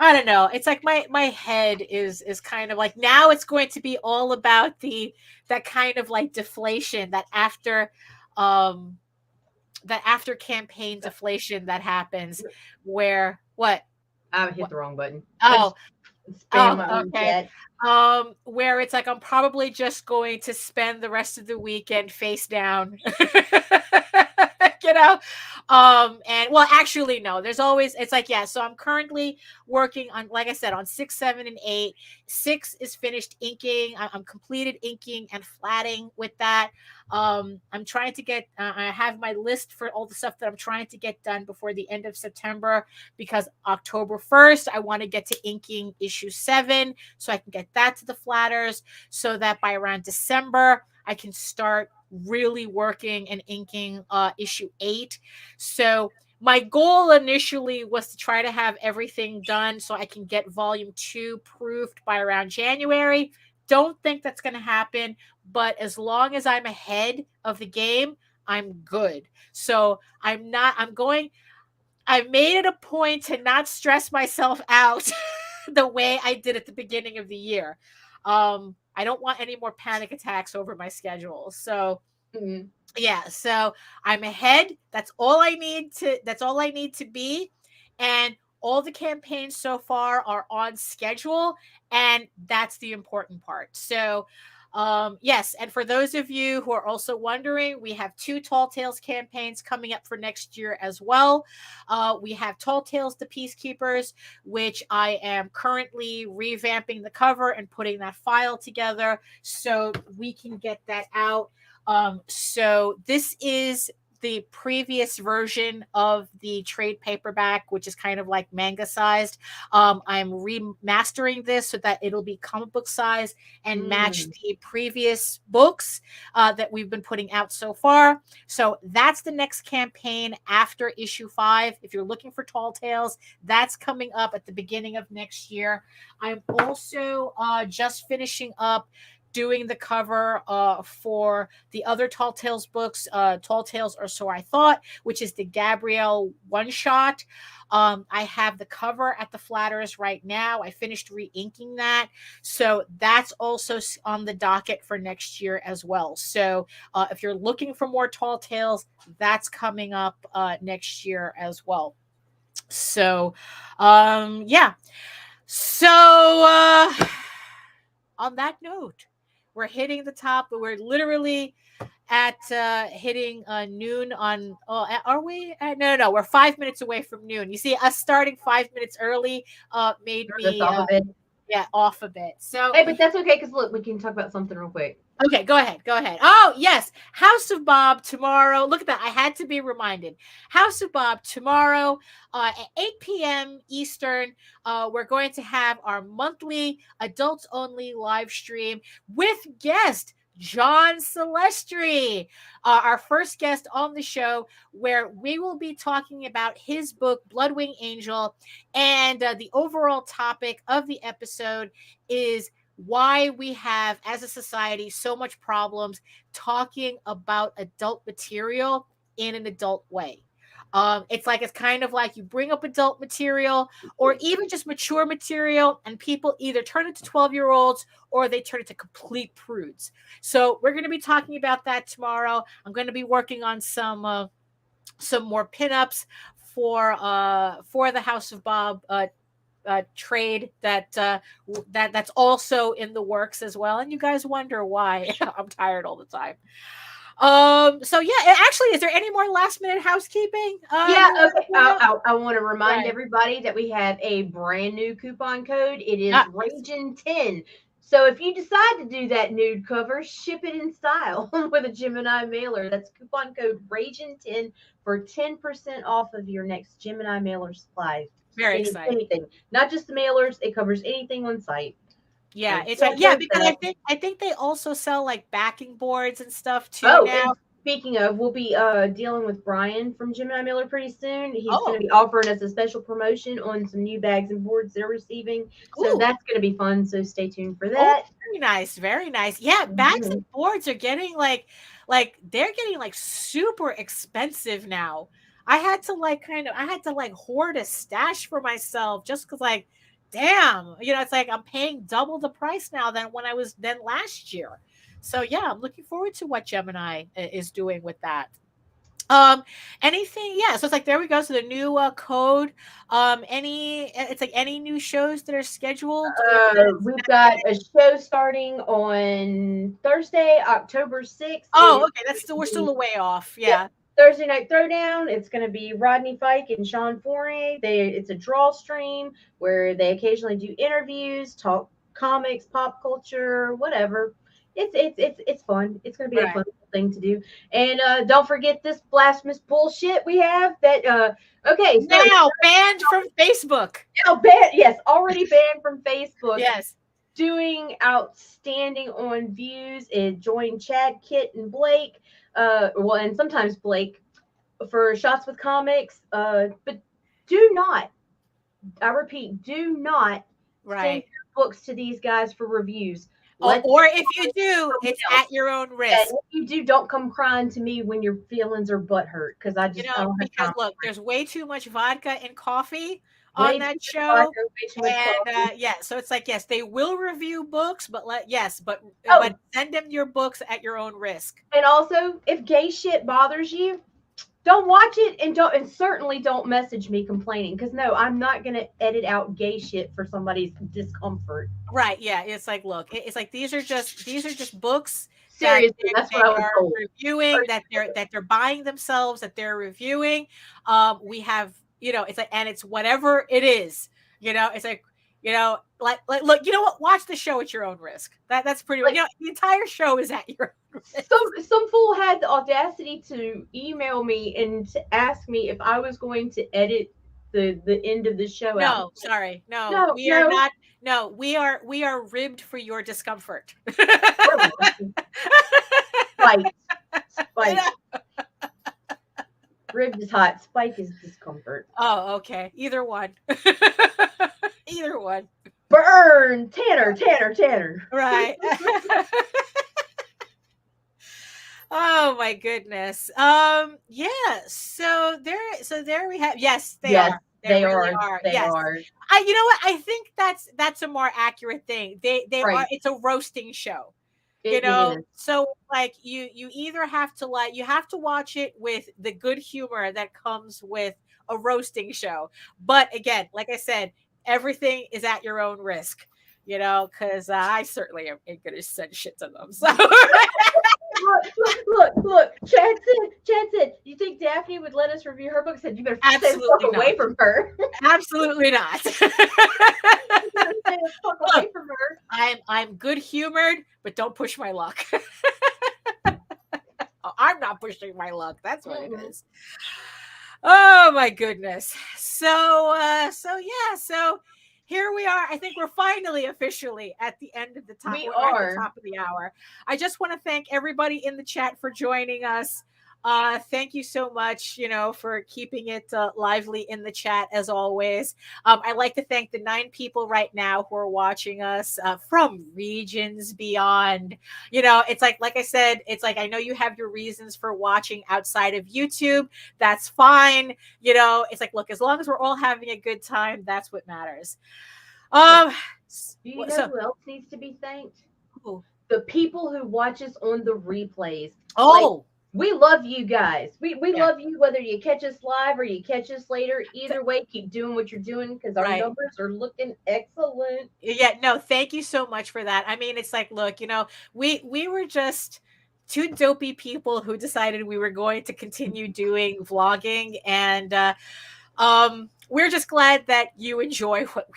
B: I don't know. It's like my head is kind of like, now it's going to be all about that kind of like deflation, that after campaign deflation that happens, where what?
A: I hit the wrong button.
B: Oh,
A: okay.
B: Where it's like I'm probably just going to spend the rest of the weekend face down. And well, actually, no, there's always, it's like, yeah, so I'm currently working on, like I said, on 6, 7, and 8. 6 is finished inking. I'm completed inking and flatting with that. I'm trying to get, I have my list for all the stuff that I'm trying to get done before the end of September, because October 1st, I want to get to inking issue 7, so I can get that to the flatters, so that by around December, I can start really working and inking issue 8. So my goal initially was to try to have everything done so I can get volume 2 proofed by around January. Don't think that's going to happen, but as long as I'm ahead of the game, I'm good. So I've made it a point to not stress myself out the way I did at the beginning of the year. I don't want any more panic attacks over my schedule. So yeah, so I'm ahead. That's all I need to be. And all the campaigns so far are on schedule, and that's the important part. So yes, and for those of you who are also wondering, we have 2 Tall Tales campaigns coming up for next year as well. We have Tall Tales the Peacekeepers, which I am currently revamping the cover and putting that file together so we can get that out. So this is the previous version of the trade paperback, which is kind of like manga sized. I'm remastering this so that it'll be comic book size and match the previous books that we've been putting out so far. So that's the next campaign after issue 5. If you're looking for Tall Tales, that's coming up at the beginning of next year. I'm also just finishing up doing the cover for the other Tall Tales books, Tall Tales or So I Thought, which is the Gabrielle one-shot. I have the cover at the Flatters right now. I finished re-inking that. So that's also on the docket for next year as well. So if you're looking for more Tall Tales, that's coming up next year as well. So, yeah. So, on that note, we're hitting the top, but we're literally at hitting noon on. Oh, are we? No. We're 5 minutes away from noon. You see, us starting 5 minutes early made me
A: off a bit.
B: Yeah, off a bit. So
A: Hey, but that's okay because look, we can talk about something real quick.
B: Okay, go ahead. Oh, yes. House of Bob tomorrow. Look at that. I had to be reminded. House of Bob tomorrow at 8 p.m. Eastern. We're going to have our monthly adults only live stream with guest John Celestri, our first guest on the show, where we will be talking about his book, Bloodwing Angel. And the overall topic of the episode is why we have, as a society, so much problems talking about adult material in an adult way. It's kind of like you bring up adult material or even just mature material, and people either turn into 12-year-olds or they turn into complete prudes. So we're going to be talking about that tomorrow. I'm going to be working on some more pinups for the House of Bob trade that's also in the works as well. And you guys wonder why I'm tired all the time. So yeah, actually, is there any more last minute housekeeping?
A: Yeah, okay. I want to remind everybody that we have a brand new coupon code. It is Ragin 10. So if you decide to do that nude cover, ship it in style with a Gemini mailer. That's coupon code Ragin 10 for 10% off of your next Gemini mailer supplies.
B: Very exciting.
A: Anything, not just the mailers. It covers anything on site.
B: Yeah, it's like because I think they also sell like backing boards and stuff too now.
A: Speaking of, we'll be dealing with Brian from Gemini Mailer pretty soon. He's going to be offering us a special promotion on some new bags and boards they're receiving. So that's going to be fun. So stay tuned for that.
B: Very nice, very nice. Yeah, bags and boards are getting like they're getting like super expensive now. I had to hoard a stash for myself just because damn, it's like I'm paying double the price now than when I was last year. So yeah, I'm looking forward to what Gemini is doing with that. Anything? Yeah. So it's like, there we go. So the new code. Any new shows that are scheduled?
A: We've got a show starting on Thursday, October 6th.
B: Oh, okay. We're still a way off. Yeah.
A: Thursday Night Throwdown. It's going to be Rodney Fike and Sean Foray. It's a draw stream where they occasionally do interviews, talk comics, pop culture, whatever. It's fun. It's going to be a fun thing to do. And don't forget this blasphemous bullshit we have that. Okay, so
B: now banned from Facebook.
A: Now banned. Yes, already banned from Facebook.
B: Yes.
A: Doing outstanding on views. And join Chad, Kit, and Blake. And sometimes Blake for Shots with Comics. But do not, I repeat, do not send your books to these guys for reviews.
B: Or if you do, it's at your own risk.
A: If you do, don't come crying to me when your feelings are butthurt, because I just don't have time.
B: Look, there's way too much vodka and coffee on that show, so it's like, yes, they will review books, but but send them your books at your own risk.
A: And also, if gay shit bothers you, don't watch it, and certainly don't message me complaining, because no, I'm not gonna edit out gay shit for somebody's discomfort.
B: Right. Yeah. It's like, look, it's like these are just books that
A: Seriously, that's what I
B: they
A: was
B: are
A: told.
B: reviewing, that they're buying themselves, that they're reviewing. We have, it's like, and it's whatever it is, it's like, like look, you know what? Watch the show at your own risk. That's pretty much,
A: Like,
B: the entire show is at your own risk.
A: some fool had the audacity to email me and to ask me if I was going to edit the end of the show out.
B: No, sorry. No,
A: No,
B: we are
A: no.
B: not. No, we are ribbed for your discomfort.
A: Spike. Spike. Ribbed is hot. Spike is discomfort.
B: Oh, okay. Either one. Either one.
A: Burn! Tanner.
B: Right. Oh my goodness. Yeah. So there we have. Yes, they
A: Yes,
B: are.
A: they
B: really
A: are. They
B: Yes.
A: are.
B: You know what? I think that's a more accurate thing. They
A: Right.
B: are. It's a roasting show.
A: It is.
B: So like you either have to you have to watch it with the good humor that comes with a roasting show. But again, like I said, everything is at your own risk. Because I certainly ain't gonna send shit to them. So
A: Look. Chad said, you think Daphne would let us review her book? Said, you better stay the
B: Absolutely
A: fuck away
B: not.
A: from her.
B: Absolutely not.
A: You better stay the fuck away from her.
B: I'm good humored, but don't push my luck. Oh, I'm not pushing my luck. That's what it is. Oh my goodness. So yeah. So here we are. I think we're finally officially at the end of the time.
A: We
B: We're
A: are.
B: at the top of the hour. I just want to thank everybody in the chat for joining us. Thank you so much, for keeping it lively in the chat as always. I'd like to thank the 9 people right now who are watching us from regions beyond. It's like I said, it's like, I know you have your reasons for watching outside of YouTube. That's fine. It's like, look, as long as we're all having a good time, that's what matters.
A: Do you know who else needs to be thanked?
B: Who?
A: The people who watch us on the replays.
B: Oh,
A: we love you guys. We love you whether you catch us live or you catch us later. Either way, keep doing what you're doing, because our numbers are looking excellent.
B: Yeah, no, thank you so much for that. I mean, it's like, look, we were just 2 dopey people who decided we were going to continue doing vlogging, and we're just glad that you enjoy what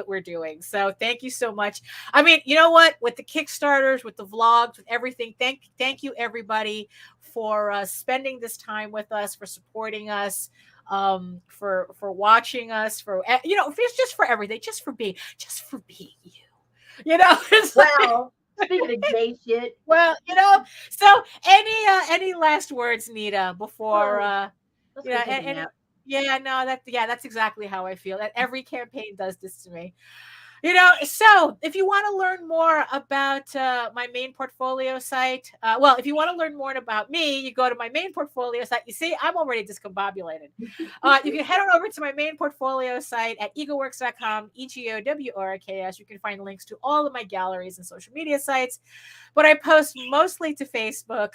B: we're doing. So thank you so much. I mean, you know what? With the Kickstarters, with the vlogs, with everything, thank you everybody for spending this time with us, for supporting us, for watching us, for it's just for everything, just for being you. It's
A: wow. Speaking of gay shit.
B: Well, so any last words, Nita, before that's exactly how I feel. That every campaign does this to me. So if you want to learn more about my main portfolio site, if you want to learn more about me, you go to my main portfolio site. You see, I'm already discombobulated. You can head on over to my main portfolio site at egoworks.com, EGOWORKS. You can find links to all of my galleries and social media sites, but I post mostly to Facebook.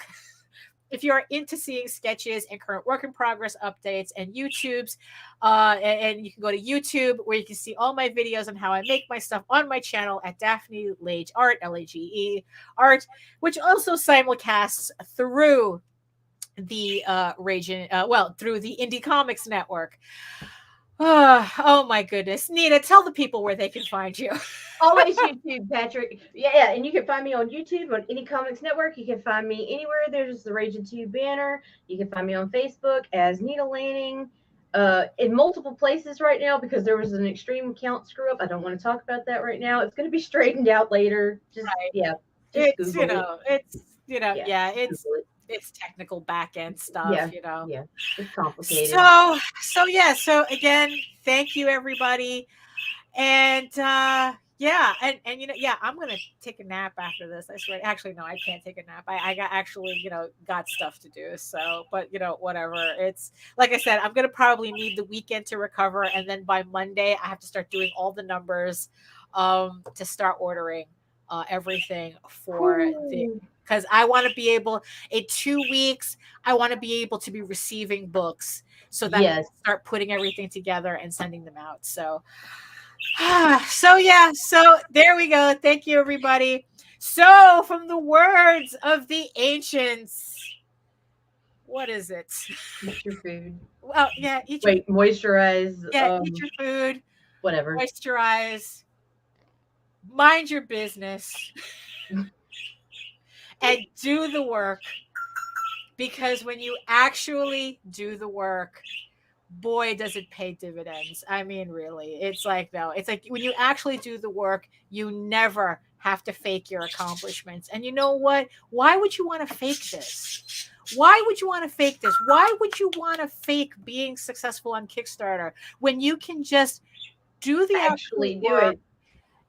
B: If you're into seeing sketches and current work in progress updates and YouTube's, and you can go to YouTube where you can see all my videos on how I make my stuff on my channel at Daphne Lage Art, Lage Art, which also simulcasts through the Ragin, through the Indie Comics Network. Oh my goodness. Nita, tell the people where they can find you.
A: Always YouTube, Patrick. Yeah, and you can find me on YouTube, on Indie Comics Network. You can find me anywhere there's the Ragin 2 banner. You can find me on Facebook as Nita Lanning, in multiple places right now because there was an extreme account screw up. I don't want to talk about that right now. It's going to be straightened out later. Just
B: It's
A: Google it.
B: it's technical back end stuff,
A: Yeah, it's complicated.
B: So again, thank you everybody. And I'm gonna take a nap after this. I swear. Actually, no, I can't take a nap. I got stuff to do. So, but whatever. It's like I said, I'm gonna probably need the weekend to recover, and then by Monday I have to start doing all the numbers to start ordering everything for the because I want to be able, in 2 weeks, I want to be able to be receiving books so that I
A: Yes.
B: can start putting everything together and sending them out. So, so there we go. Thank you, everybody. So, from the words of the ancients, what is it?
A: Eat your food.
B: Well, yeah, eat your,
A: Wait, moisturize.
B: eat your food,
A: Whatever.
B: moisturize, mind your business, and do the work. Because when you actually do the work, boy, does it pay dividends. I mean, really, it's like, no, it's like when you actually do the work, you never have to fake your accomplishments. And you know what? Why would you want to fake this? Why would you want to fake this? Why would you want to fake being successful on Kickstarter when you can just do the
A: Actually
B: actual
A: do
B: work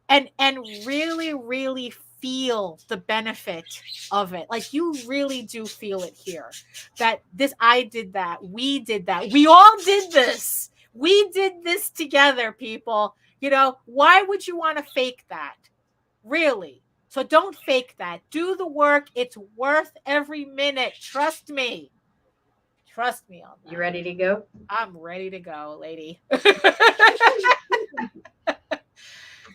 A: it.
B: and really, really feel the benefit of it? Like, you really do feel it here, that this, I did that, we did that, we all did this, we did this together, people. You know, why would you want to fake that? Really? So don't fake that. Do the work. It's worth every minute. Trust me on that.
A: You ready to go?
B: I'm ready to go, lady.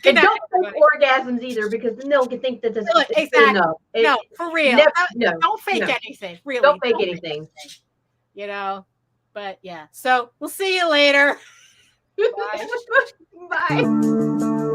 A: And
B: night,
A: don't
B: everybody.
A: fake orgasms either, because then they'll think that this
B: Look,
A: is
B: exactly.
A: enough.
B: No, for real.
A: No,
B: Don't fake
A: no.
B: anything. Really.
A: Don't fake anything.
B: You know, but yeah. So we'll see you later. Bye.
A: Bye.